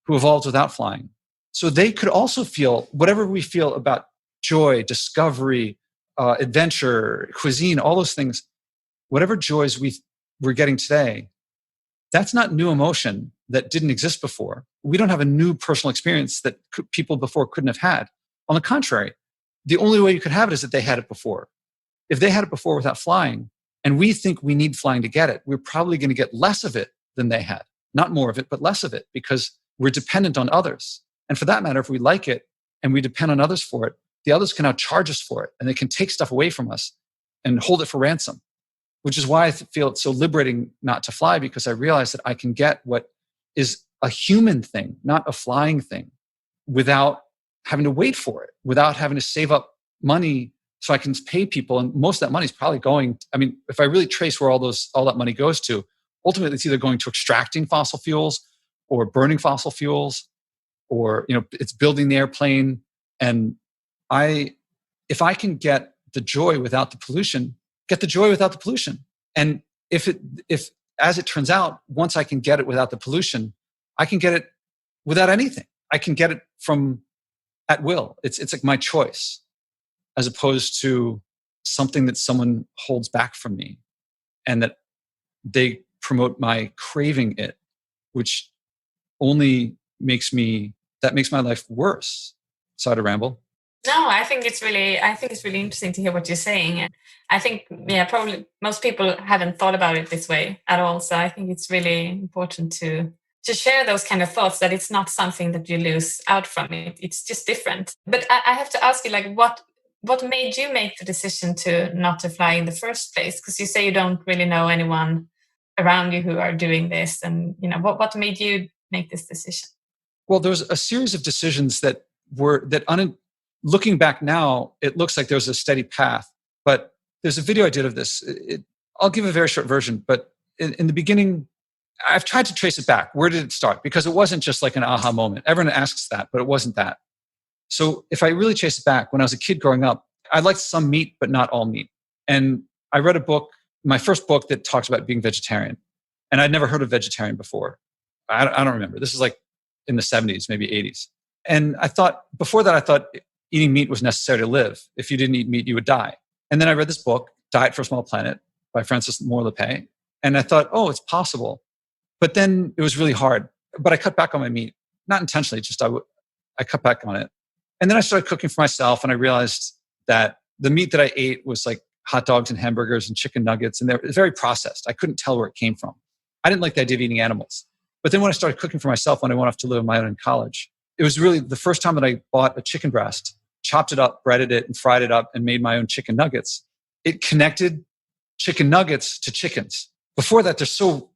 S1: who evolved without flying. So they could also feel whatever we feel about joy, discovery, adventure, cuisine, all those things, whatever joys we're getting today, that's not new emotion that didn't exist before. We don't have a new personal experience that people before couldn't have had. On the contrary, the only way you could have it is that they had it before. If they had it before without flying, and we think we need flying to get it, we're probably going to get less of it than they had. Not more of it, but less of it, because we're dependent on others. And for that matter, if we like it and we depend on others for it, the others can now charge us for it, and they can take stuff away from us and hold it for ransom, which is why I feel it's so liberating not to fly, because I realize that I can get what is a human thing, not a flying thing, without having to wait for it, without having to save up money so I can pay people. And most of that money is probably going, if I really trace where all that money goes to, ultimately it's either going to extracting fossil fuels or burning fossil fuels, or it's building the airplane. And if I can get the joy without the pollution, get the joy without the pollution. And if as it turns out, once I can get it without the pollution, I can get it without anything. I can get it from at will. It's like my choice, as opposed to something that someone holds back from me and that they promote my craving it, which only makes my life worse. Sorry to ramble.
S2: No, I think it's really interesting to hear what you're saying. I think, probably most people haven't thought about it this way at all. So I think it's really important to share those kind of thoughts, that it's not something that you lose out from it. It's just different. But I have to ask you, what made you make the decision not to fly in the first place? Because you say you don't really know anyone around you who are doing this. And, what made you make this decision?
S1: Well, there was a series of decisions looking back now, it looks like there was a steady path. But there's a video I did of this. I'll give a very short version. But in the beginning, I've tried to trace it back. Where did it start? Because it wasn't just like an aha moment. Everyone asks that, but it wasn't that. So if I really trace it back, when I was a kid growing up, I liked some meat, but not all meat. And I read a book, my first book, that talks about being vegetarian. And I'd never heard of vegetarian before. I don't remember. This is like in the 70s, maybe 80s. And before that, I thought eating meat was necessary to live. If you didn't eat meat, you would die. And then I read this book, Diet for a Small Planet by Francis Moore Lepay. And I thought, oh, it's possible. But then it was really hard. But I cut back on my meat, not intentionally, just I cut back on it. And then I started cooking for myself, and I realized that the meat that I ate was like hot dogs and hamburgers and chicken nuggets, and they're very processed. I couldn't tell where it came from. I didn't like the idea of eating animals. But then when I started cooking for myself, when I went off to live on my own in college, it was really the first time that I bought a chicken breast, chopped it up, breaded it, and fried it up, and made my own chicken nuggets. It connected chicken nuggets to chickens. Before that, they're so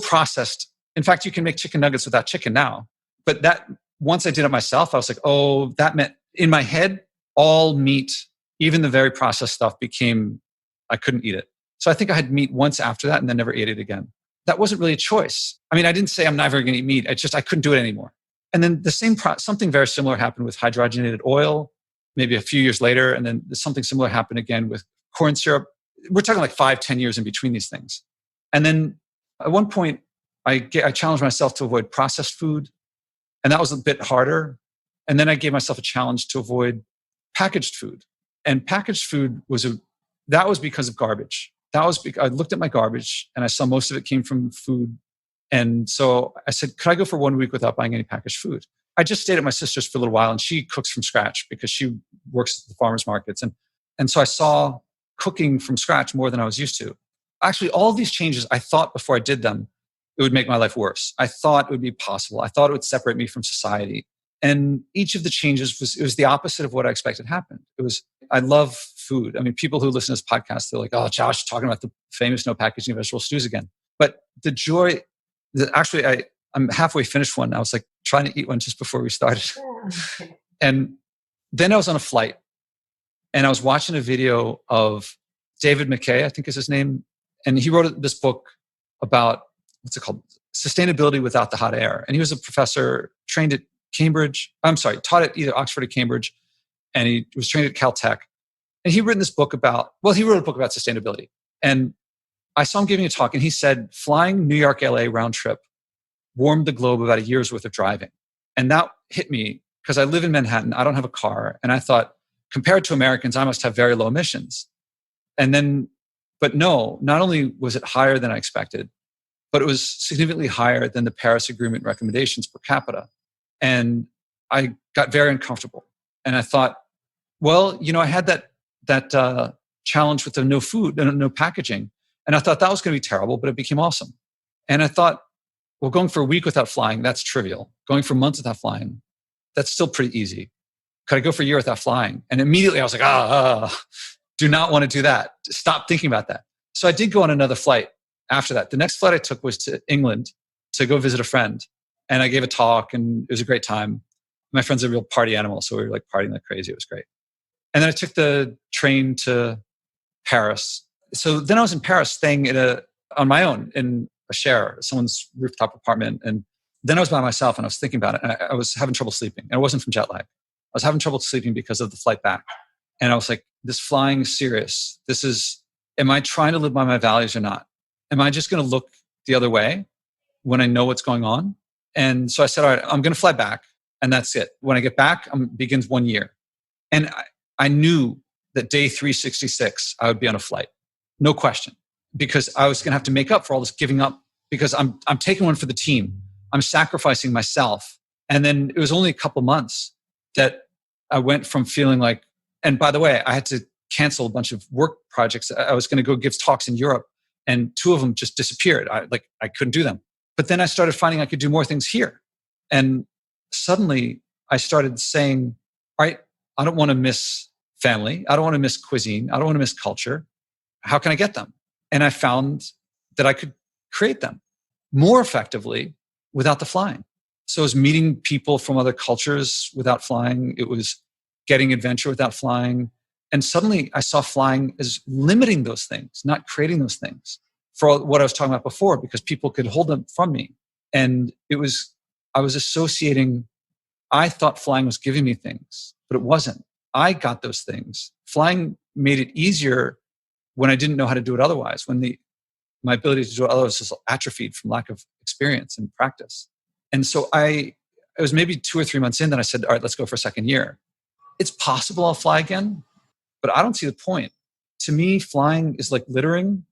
S1: processed. In fact, you can make chicken nuggets without chicken now. But that, once I did it myself, I was like, oh, that meant in my head, all meat, even the very processed stuff, I couldn't eat it. So I think I had meat once after that and then never ate it again. That wasn't really a choice. I didn't say I'm never going to eat meat. I couldn't do it anymore. And then something very similar happened with hydrogenated oil, maybe a few years later. And then something similar happened again with corn syrup. We're talking like 5-10 years in between these things. And then at one point, I challenged myself to avoid processed food. And that was a bit harder. And then I gave myself a challenge to avoid packaged food. And packaged food was because of garbage. I looked at my garbage and I saw most of it came from food. And so I said, could I go for 1 week without buying any packaged food? I just stayed at my sister's for a little while, and she cooks from scratch because she works at the farmers markets. And so I saw cooking from scratch more than I was used to. Actually, all of these changes I thought before I did them, it would make my life worse. I thought it would be possible. I thought it would separate me from society. And each of the changes was the opposite of what I expected happened. I love food. I mean, people who listen to this podcast, they're like, oh, Josh, talking about the famous no packaging vegetable stews again. But the joy that actually I'm halfway finished one. I was like trying to eat one just before we started. And then I was on a flight and I was watching a video of David McKay, I think is his name. And he wrote this book about, what's it called? Sustainability Without the Hot Air. And he was a professor trained at taught at either Oxford or Cambridge. And he was trained at Caltech. And he wrote a book about sustainability. And I saw him giving a talk and he said, flying New York, LA round trip warmed the globe about a year's worth of driving. And that hit me because I live in Manhattan. I don't have a car. And I thought, compared to Americans, I must have very low emissions. But no, not only was it higher than I expected, but it was significantly higher than the Paris Agreement recommendations per capita. And I got very uncomfortable. And I thought, well, I had that challenge with the no food, no packaging. And I thought that was going to be terrible, but it became awesome. And I thought, well, going for a week without flying, that's trivial. Going for months without flying, that's still pretty easy. Could I go for a year without flying? And immediately I was like, do not want to do that. Stop thinking about that. So I did go on another flight after that. The next flight I took was to England to go visit a friend. And I gave a talk and it was a great time. My friend's a real party animal, so we were like partying like crazy. It was great. And then I took the train to Paris. So then I was in Paris staying on my own in a share, someone's rooftop apartment. And then I was by myself and I was thinking about it. And I was having trouble sleeping. And it wasn't from jet lag. I was having trouble sleeping because of the flight back. And I was like, this flying is serious. Am I trying to live by my values or not? Am I just going to look the other way when I know what's going on? And so I said, all right, I'm going to fly back. And that's it. When I get back, begins 1 year. And I knew that day 366, I would be on a flight. No question. Because I was going to have to make up for all this giving up because I'm taking one for the team. I'm sacrificing myself. And then it was only a couple months that I went from feeling like, and by the way, I had to cancel a bunch of work projects. I was going to go give talks in Europe and 2 of them just disappeared. I couldn't do them. But then I started finding I could do more things here. And suddenly I started saying, all right, I don't want to miss family. I don't want to miss cuisine. I don't want to miss culture. How can I get them? And I found that I could create them more effectively without the flying. So it was meeting people from other cultures without flying. It was getting adventure without flying. And suddenly I saw flying as limiting those things, not creating those things for what I was talking about before, because people could hold them from me. And I was associating, I thought flying was giving me things, but it wasn't. I got those things. Flying made it easier when I didn't know how to do it otherwise, when my ability to do it otherwise was atrophied from lack of experience and practice. And so it was maybe 2 or 3 months in that I said, all right, let's go for a second year. It's possible I'll fly again, but I don't see the point. To me, flying is like littering.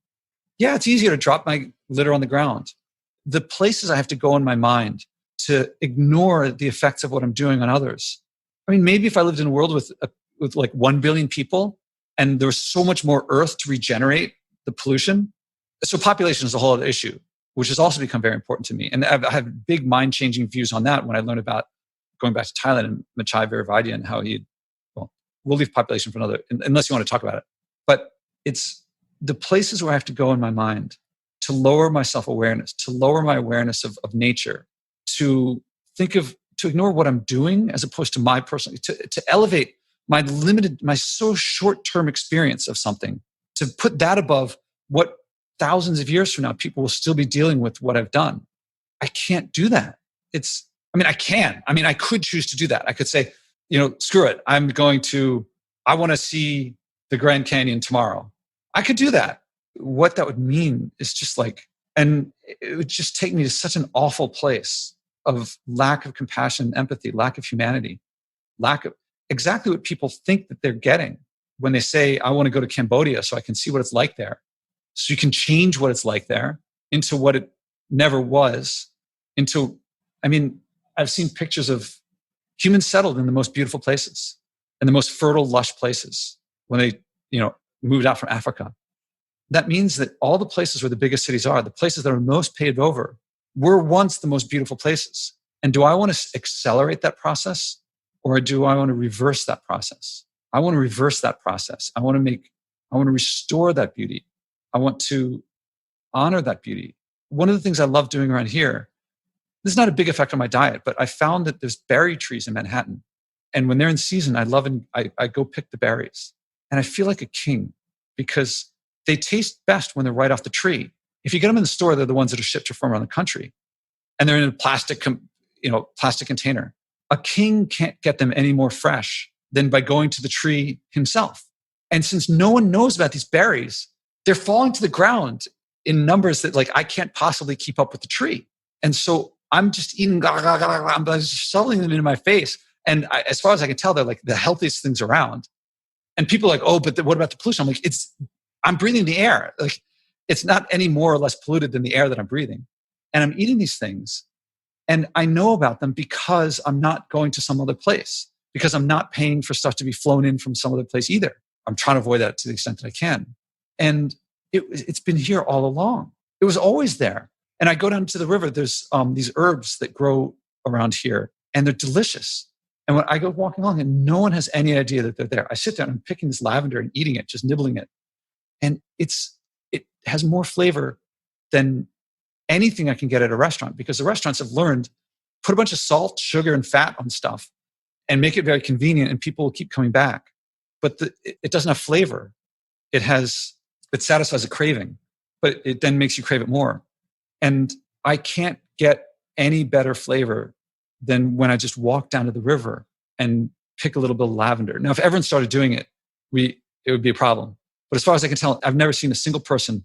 S1: Yeah, it's easier to drop my litter on the ground. The places I have to go in my mind to ignore the effects of what I'm doing on others. I mean, maybe if I lived in a world with like 1 billion people and there was so much more earth to regenerate the pollution. So population is a whole other issue, which has also become very important to me. And I have big mind-changing views on that when I learned about going back to Thailand and Machai Viravaidya and how we'll leave population for another, unless you want to talk about it. But it's the places where I have to go in my mind to lower my self-awareness, to lower my awareness of nature, to ignore what I'm doing as opposed to my personal, to elevate my so short-term experience of something, to put that above what thousands of years from now, people will still be dealing with what I've done. I can't do that. I can. I could choose to do that. I could say, screw it. I want to see the Grand Canyon tomorrow. I could do that. What that would mean is just and it would just take me to such an awful place of lack of compassion, empathy, lack of humanity, lack of exactly what people think that they're getting when they say, I want to go to Cambodia so I can see what it's like there. So you can change what it's like there into what it never was. I've seen pictures of humans settled in the most beautiful places and the most fertile, lush places when they, moved out from Africa. That means that all the places where the biggest cities are, the places that are most paved over, were once the most beautiful places. And do I want to accelerate that process, or do I want to reverse that process? I want to reverse that process. I want to restore that beauty. I want to honor that beauty. One of the things I love doing around here, this is not a big effect on my diet, but I found that there's berry trees in Manhattan. And when they're in season, I go pick the berries. And I feel like a king because they taste best when they're right off the tree. If you get them in the store, they're the ones that are shipped from around the country. And they're in a plastic container. A king can't get them any more fresh than by going to the tree himself. And since no one knows about these berries, they're falling to the ground in numbers that I can't possibly keep up with the tree. And so I'm just eating, I'm just shoveling them into my face. And as far as I can tell, they're the healthiest things around. And people are like, oh, but what about the pollution? I'm like, I'm breathing the air. It's not any more or less polluted than the air that I'm breathing. And I'm eating these things. And I know about them because I'm not going to some other place, because I'm not paying for stuff to be flown in from some other place either. I'm trying to avoid that to the extent that I can. And it's been here all along. It was always there. And I go down to the river, there's these herbs that grow around here, and they're delicious. And when I go walking along, and no one has any idea that they're there, I sit down and I'm picking this lavender and eating it, just nibbling it. And it has more flavor than anything I can get at a restaurant, because the restaurants have learned, put a bunch of salt, sugar, and fat on stuff and make it very convenient, and people will keep coming back. But it doesn't have flavor. It satisfies a craving, but it then makes you crave it more. And I can't get any better flavor than when I just walk down to the river and pick a little bit of lavender. Now, if everyone started doing it, it would be a problem. But as far as I can tell, I've never seen a single person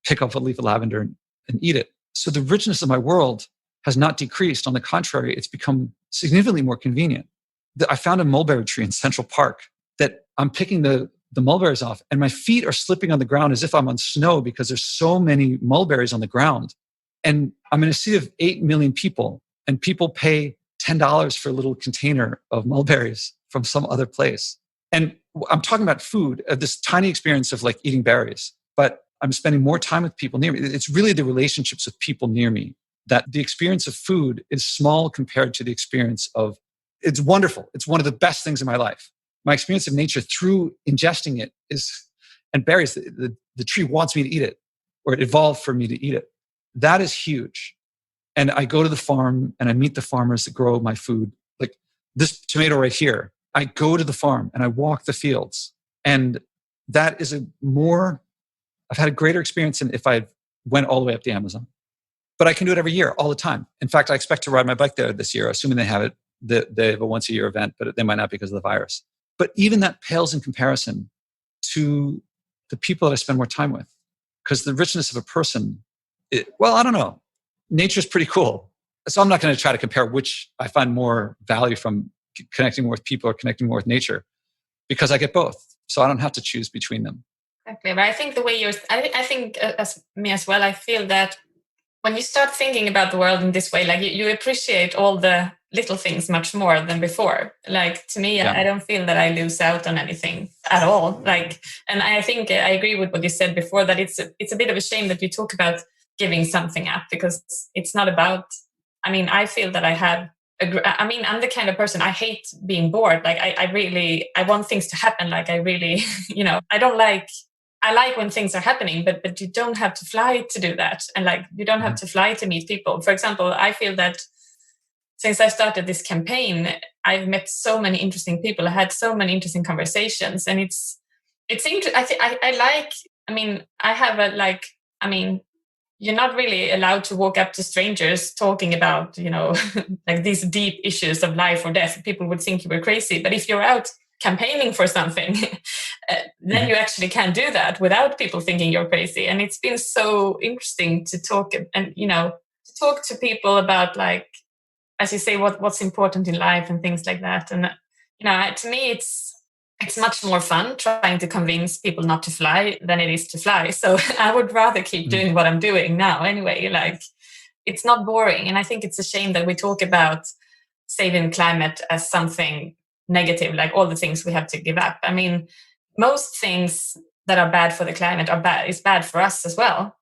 S1: pick up a leaf of lavender and eat it. So the richness of my world has not decreased. On the contrary, it's become significantly more convenient. I found a mulberry tree in Central Park that I'm picking the mulberries off, and my feet are slipping on the ground as if I'm on snow because there's so many mulberries on the ground. And I'm in a city of 8 million people, and people pay $10 for a little container of mulberries from some other place. And I'm talking about food, this tiny experience of eating berries, but I'm spending more time with people near me. It's really the relationships with people near me, that the experience of food is small compared to the experience of, it's wonderful. It's one of the best things in my life. My experience of nature through ingesting it and berries, the tree wants me to eat it, or it evolved for me to eat it. That is huge. And I go to the farm and I meet the farmers that grow my food. Like this tomato right here, I go to the farm and I walk the fields. And that is I've had a greater experience than if I went all the way up to Amazon. But I can do it every year, all the time. In fact, I expect to ride my bike there this year, assuming they have it. They have a once-a-year event, but they might not because of the virus. But even that pales in comparison to the people that I spend more time with. Because the richness of a person, I don't know. Nature's pretty cool. So I'm not going to try to compare which I find more value from connecting more with people or connecting more with nature, because I get both. So I don't have to choose between them.
S2: Exactly. But I think the way I think as me as well, I feel that when you start thinking about the world in this way, you appreciate all the little things much more than before. To me, yeah. I don't feel that I lose out on anything at all. And I think I agree with what you said before, that it's a bit of a shame that you talk about giving something up, because it's not about, I feel that I'm the kind of person, I hate being bored. I want things to happen. I really, I like when things are happening, but you don't have to fly to do that. And you don't have to fly to meet people. For example, I feel that since I started this campaign, I've met so many interesting people. I had so many interesting conversations, and it's interesting. You're not really allowed to walk up to strangers talking about, these deep issues of life or death. People would think you were crazy. But if you're out campaigning for something, then you actually can do that without people thinking you're crazy. And it's been so interesting to talk to people about, as you say, what's important in life and things like that. And to me, it's much more fun trying to convince people not to fly than it is to fly. So I would rather keep doing what I'm doing now anyway. It's not boring. And I think it's a shame that we talk about saving climate as something negative, like all the things we have to give up. Most things that are bad for the climate is bad for us as well.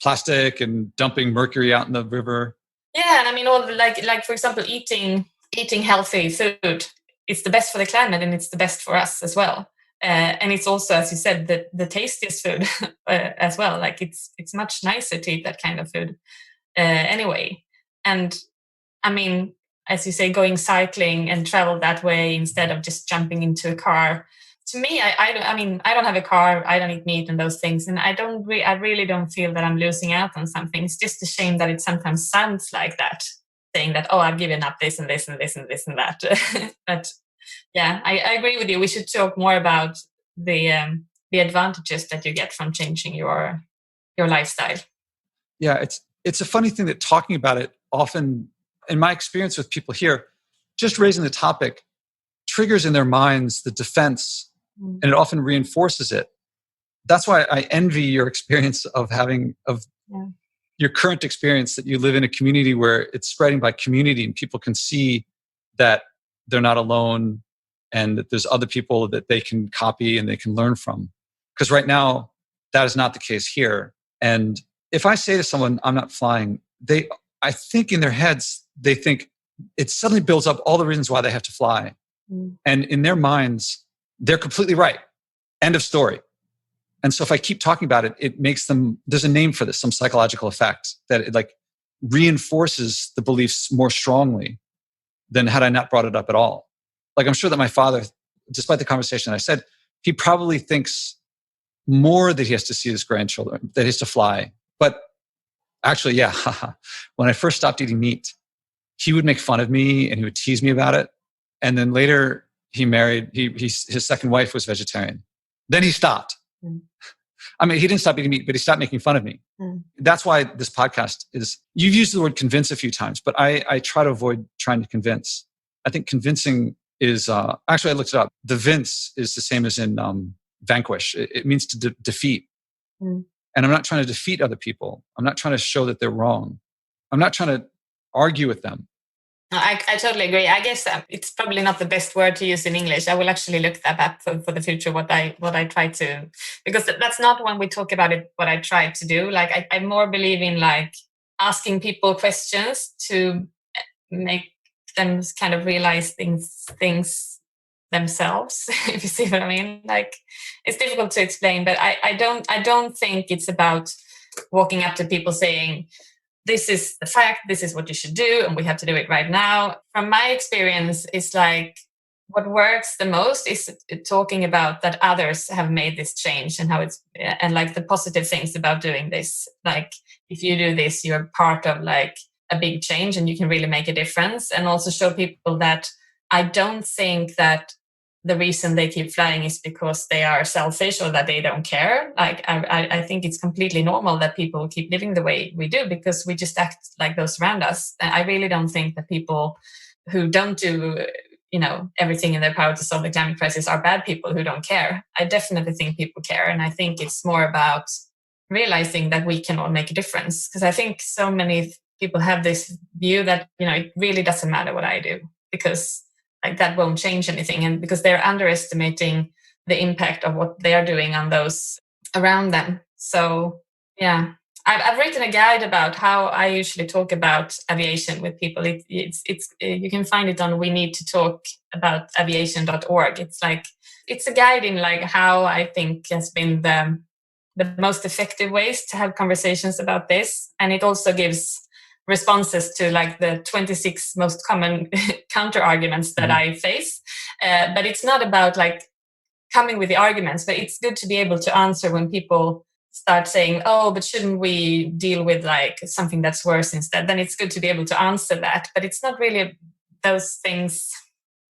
S1: Plastic and dumping mercury out in the river.
S2: Yeah, and I mean, all the, like for example, eating healthy food. It's the best for the climate, and it's the best for us as well. And it's also, as you said, the tastiest food as well. Like it's much nicer to eat that kind of food anyway. And I mean, as you say, going cycling and travel that way instead of just jumping into a car. To me, I mean, I don't have a car. I don't eat meat and those things, and I really don't feel that I'm losing out on something. It's just a shame that it sometimes sounds like that, saying that, oh, I've given up this and this and this and this and that. But yeah, I agree with you. We should talk more about the advantages that you get from changing your lifestyle.
S1: Yeah, it's a funny thing that talking about it often, in my experience with people here, just raising the topic triggers in their minds the defense, and it often reinforces it. That's why I envy your experience of your current experience, that you live in a community where it's spreading by community and people can see that they're not alone and that there's other people that they can copy and they can learn from. Because right now, that is not the case here. And if I say to someone, I'm not flying, I think in their heads, they think it suddenly builds up all the reasons why they have to fly. And in their minds, they're completely right. End of story. And so if I keep talking about it, it makes them, there's a name for this, some psychological effect that it like reinforces the beliefs more strongly than had I not brought it up at all. Like I'm sure that my father, despite the conversation I said, he probably thinks more that he has to see his grandchildren, that he has to fly. But actually, yeah, when I first stopped eating meat, he would make fun of me and he would tease me about it. And then later he married, his second wife was vegetarian. Then he stopped. I mean, he didn't stop eating meat, but he stopped making fun of me. That's why this podcast is, you've used the word convince a few times, but I try to avoid trying to convince. I think convincing is, actually I looked it up. The vince is the same as in vanquish. It means to defeat. And I'm not trying to defeat other people. I'm not trying to show that they're wrong. I'm not trying to argue with them.
S2: I totally agree. I guess it's probably not the best word to use in English. I will actually look that up for the future, what I try to, because that's not when we talk about it, what I try to do. Like I more believe in like asking people questions to make them kind of realize things themselves, if you see what I mean. Like it's difficult to explain, but I don't think it's about walking up to people saying, this is the fact, this is what you should do, and we have to do it right now. From my experience, it's like what works the most is talking about that others have made this change and how it's, and like the positive things about doing this. Like if you do this, you're part of like a big change and you can really make a difference. And also show people that I don't think that the reason they keep flying is because they are selfish or that they don't care. Like I think it's completely normal that people keep living the way we do because we just act like those around us. I really don't think that people who don't do, everything in their power to solve the climate crisis are bad people who don't care. I definitely think people care. And I think it's more about realizing that we can all make a difference. Because I think so many people have this view that, it really doesn't matter what I do because like that won't change anything. And because they're underestimating the impact of what they are doing on those around them. So yeah, I've written a guide about how I usually talk about aviation with people. It's you can find it on we need to talk about aviation.org. It's a guide in like how I think has been the most effective ways to have conversations about this. And it also gives responses to like the 26 most common counter arguments that I face. But it's not about like coming with the arguments, but it's good to be able to answer when people start saying, oh, but shouldn't we deal with like something that's worse instead? Then it's good to be able to answer that. But it's not really those things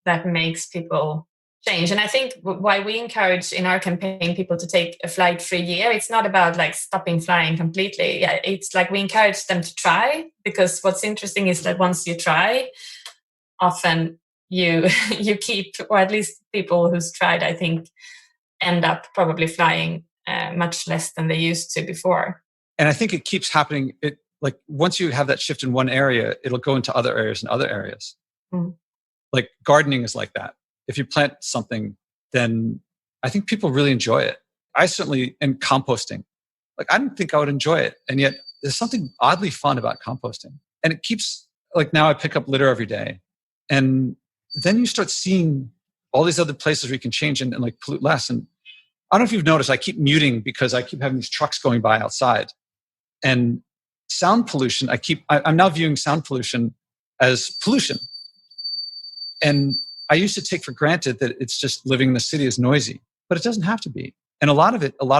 S2: that makes people change. And I think why we encourage in our campaign people to take a flight for a year, it's not about like stopping flying completely. Yeah, it's like we encourage them to try, because what's interesting is that once you try, often you keep, or at least people who's tried, I think, end up probably flying much less than they used to before.
S1: And I think it keeps happening. It like once you have that shift in one area, it'll go into other areas and other areas. Like gardening is like that. If you plant something, then I think people really enjoy it. I certainly, and composting. Like, I didn't think I would enjoy it. And yet there's something oddly fun about composting. And it keeps, like, now I pick up litter every day. And then you start seeing all these other places where you can change and like pollute less. And I don't know if you've noticed, I keep muting because I keep having these trucks going by outside. And sound pollution, I'm now viewing sound pollution as pollution. And I used to take for granted that it's just living in the city is noisy, but it doesn't have to be. And a lot of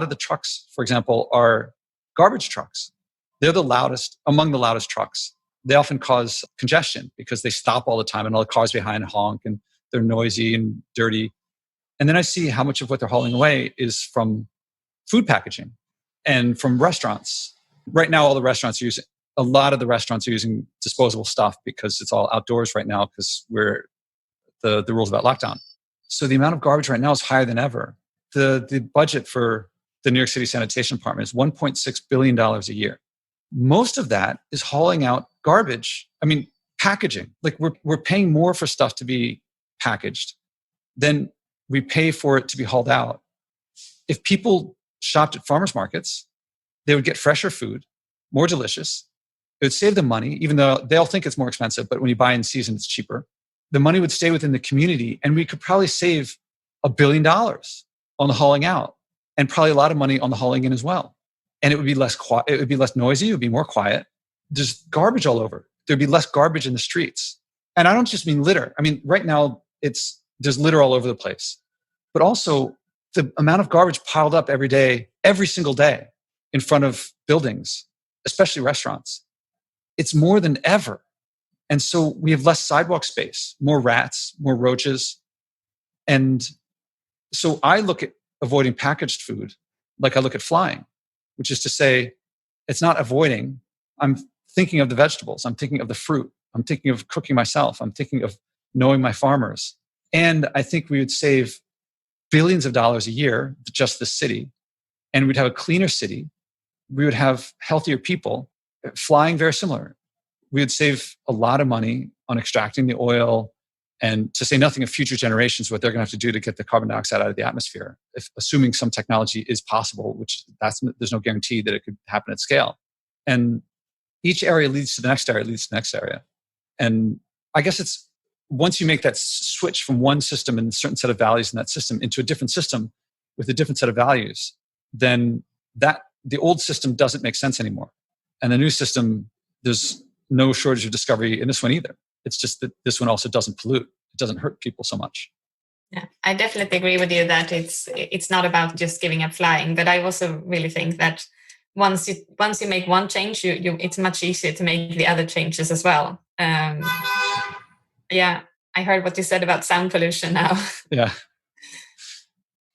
S1: the trucks, for example, are garbage trucks. They're among the loudest trucks. They often cause congestion because they stop all the time and all the cars behind honk and they're noisy and dirty. And then I see how much of what they're hauling away is from food packaging and from restaurants. Right now, a lot of the restaurants are using disposable stuff because it's all outdoors right now because we're the rules about lockdown. So the amount of garbage right now is higher than ever. The budget for the New York City Sanitation Department is $1.6 billion a year. Most of that is hauling out garbage. I mean, packaging. Like we're paying more for stuff to be packaged than we pay for it to be hauled out. If people shopped at farmers markets, they would get fresher food, more delicious. It would save them money, even though they'll think it's more expensive, but when you buy in season, it's cheaper. The money would stay within the community, and we could probably save $1 billion on the hauling out, and probably a lot of money on the hauling in as well. And it would be less quiet. It would be less noisy. It would be more quiet. There's garbage all over. There'd be less garbage in the streets. And I don't just mean litter. I mean, right now there's litter all over the place, but also the amount of garbage piled up every day, every single day in front of buildings, especially restaurants. It's more than ever. And so we have less sidewalk space, more rats, more roaches. And so I look at avoiding packaged food like I look at flying, which is to say, it's not avoiding. I'm thinking of the vegetables. I'm thinking of the fruit. I'm thinking of cooking myself. I'm thinking of knowing my farmers. And I think we would save billions of dollars a year, just the city. And we'd have a cleaner city. We would have healthier people. Flying, very similar. We would save a lot of money on extracting the oil, and to say nothing of future generations, what they're going to have to do to get the carbon dioxide out of the atmosphere, assuming some technology is possible, which there's no guarantee that it could happen at scale. And each area leads to the next area, leads to the next area. And I guess it's once you make that switch from one system and a certain set of values in that system into a different system with a different set of values, then the old system doesn't make sense anymore. And the new system, there's no shortage of discovery in this one either. It's just that this one also doesn't pollute. It doesn't hurt people so much.
S2: Yeah, I definitely agree with you that it's not about just giving up flying. But I also really think that once you make one change, it's much easier to make the other changes as well. Yeah, I heard what you said about sound pollution now.
S1: Yeah.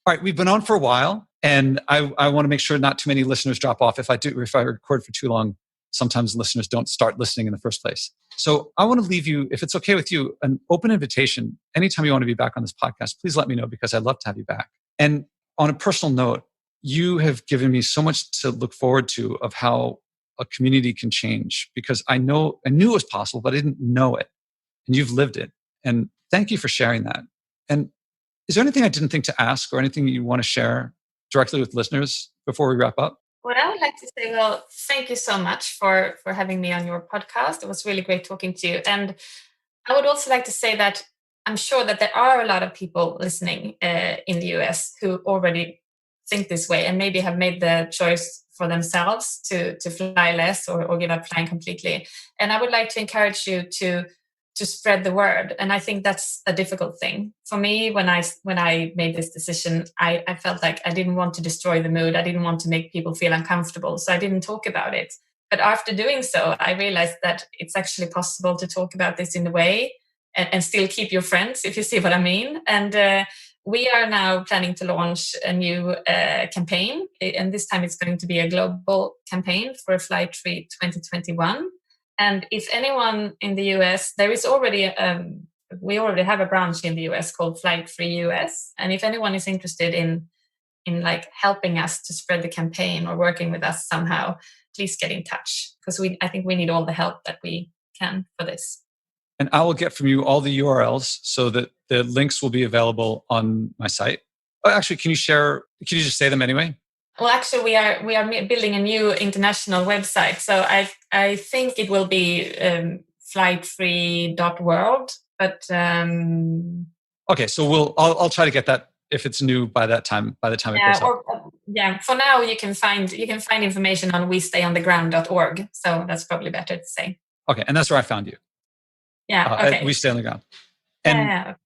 S1: All right, we've been on for a while, and I want to make sure not too many listeners drop off. If I record for too long, sometimes listeners don't start listening in the first place. So I want to leave you, if it's okay with you, an open invitation. Anytime you want to be back on this podcast, please let me know because I'd love to have you back. And on a personal note, you have given me so much to look forward to of how a community can change, because I knew it was possible, but I didn't know it. And you've lived it. And thank you for sharing that. And is there anything I didn't think to ask or anything you want to share directly with listeners before we wrap up?
S2: Well, I would like to say, well, thank you so much for having me on your podcast. It was really great talking to you. And I would also like to say that I'm sure that there are a lot of people listening in the US who already think this way and maybe have made the choice for themselves to fly less or give up flying completely. And I would like to encourage you to spread the word. And I think that's a difficult thing. For me, when I made this decision, I felt like I didn't want to destroy the mood. I didn't want to make people feel uncomfortable. So I didn't talk about it. But after doing so, I realized that it's actually possible to talk about this in a way and still keep your friends, if you see what I mean. And we are now planning to launch a new campaign. And this time it's going to be a global campaign for Flight Free 2021. And if anyone in the US, there is already, we already have a branch in the US called Flight Free US. And if anyone is interested in like helping us to spread the campaign or working with us somehow, please get in touch, because I think we need all the help that we can for this.
S1: And I will get from you all the URLs so that the links will be available on my site. Oh, actually, can you just say them anyway?
S2: Well, actually, we are building a new international website. So I think it will be flightfree.world. But
S1: okay, so I'll try to get that if it's new by that time. By the time it goes up.
S2: For now you can find information on westayontheground.org. So that's probably better to say.
S1: Okay, and that's where I found you.
S2: Yeah. Okay.
S1: We Stay on the Ground. And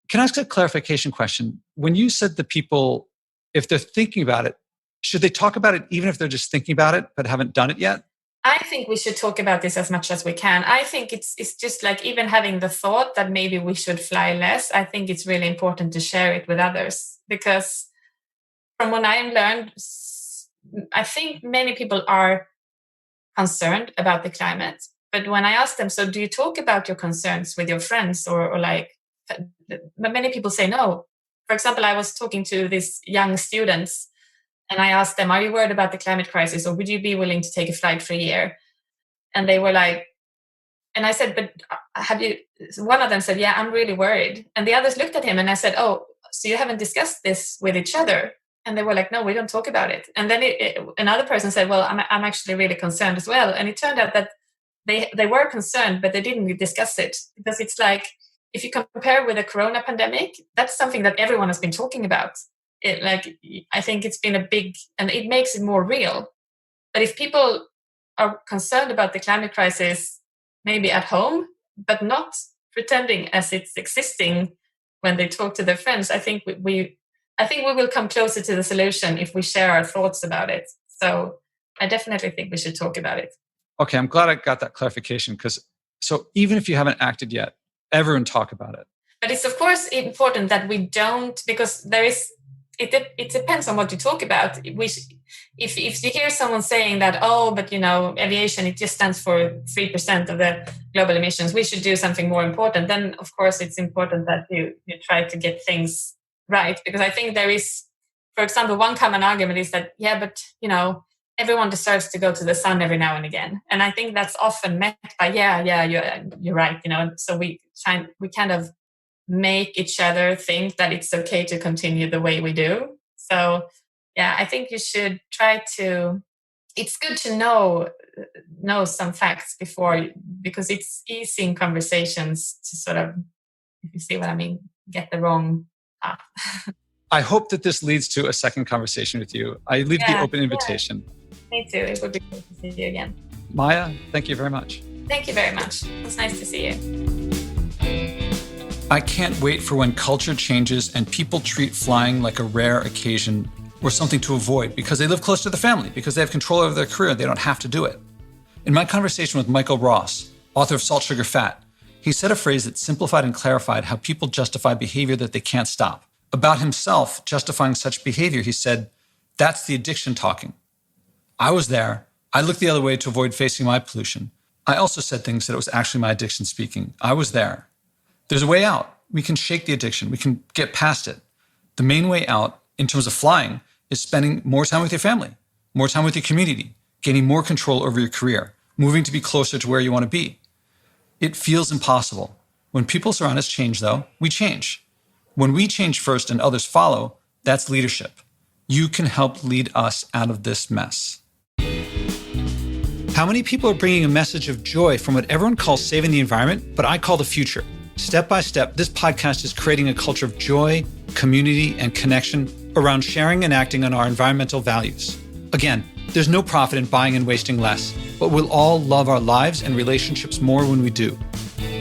S1: can I ask a clarification question? When you said the people, if they're thinking about it, should they talk about it even if they're just thinking about it but haven't done it yet?
S2: I think we should talk about this as much as we can. I think it's just like even having the thought that maybe we should fly less. I think it's really important to share it with others, because from what I've learned, I think many people are concerned about the climate. But when I ask them, so do you talk about your concerns with your friends or like, many people say no. For example, I was talking to these young students and I asked them, are you worried about the climate crisis, or would you be willing to take a flight for a year? And they were like, and I said, but have you, one of them said, yeah, I'm really worried. And the others looked at him and I said, oh, so you haven't discussed this with each other? And they were like, no, we don't talk about it. And then another person said, well, I'm actually really concerned as well. And it turned out that they were concerned, but they didn't discuss it, because it's like, if you compare with the corona pandemic, that's something that everyone has been talking about. I think it's been a big, and it makes it more real. But if people are concerned about the climate crisis, maybe at home, but not pretending as it's existing when they talk to their friends, I think we will come closer to the solution if we share our thoughts about it. So I definitely think we should talk about it.
S1: Okay, I'm glad I got that clarification, so even if you haven't acted yet, everyone talk about it.
S2: But it's of course important that we don't, because it depends on what you talk about. If you hear someone saying that, oh, but aviation, it just stands for 3% of the global emissions, we should do something more important, then of course it's important that you try to get things right. Because I think there is, for example, one common argument is that, yeah, but everyone deserves to go to the sun every now and again. And I think that's often met by, you're right. So we kind of make each other think that it's okay to continue the way we do. So yeah, I think you should try to, it's good to know some facts before, because it's easy in conversations to sort of, if you see what I mean, get the wrong path.
S1: I hope that this leads to a second conversation with you. I leave the open invitation.
S2: Me too. It would be good to see you again.
S1: Maja, thank you very much.
S2: Thank you very much. It was nice to see you.
S1: I can't wait for when culture changes and people treat flying like a rare occasion or something to avoid because they live close to the family, because they have control over their career and they don't have to do it. In my conversation with Michael Ross, author of Salt, Sugar, Fat, he said a phrase that simplified and clarified how people justify behavior that they can't stop. About himself justifying such behavior, he said, that's the addiction talking. I was there. I looked the other way to avoid facing my pollution. I also said things that it was actually my addiction speaking. I was there. There's a way out. We can shake the addiction. We can get past it. The main way out, in terms of flying, is spending more time with your family, more time with your community, gaining more control over your career, moving to be closer to where you want to be. It feels impossible. When people around us change, though, we change. When we change first and others follow, that's leadership. You can help lead us out of this mess. How many people are bringing a message of joy from what everyone calls saving the environment, but I call the future? Step by step, this podcast is creating a culture of joy, community, and connection around sharing and acting on our environmental values. Again, there's no profit in buying and wasting less, but we'll all love our lives and relationships more when we do.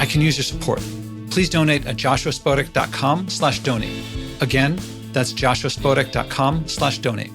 S1: I can use your support. Please donate at joshuaspodek.com/donate. Again, that's joshuaspodek.com/donate.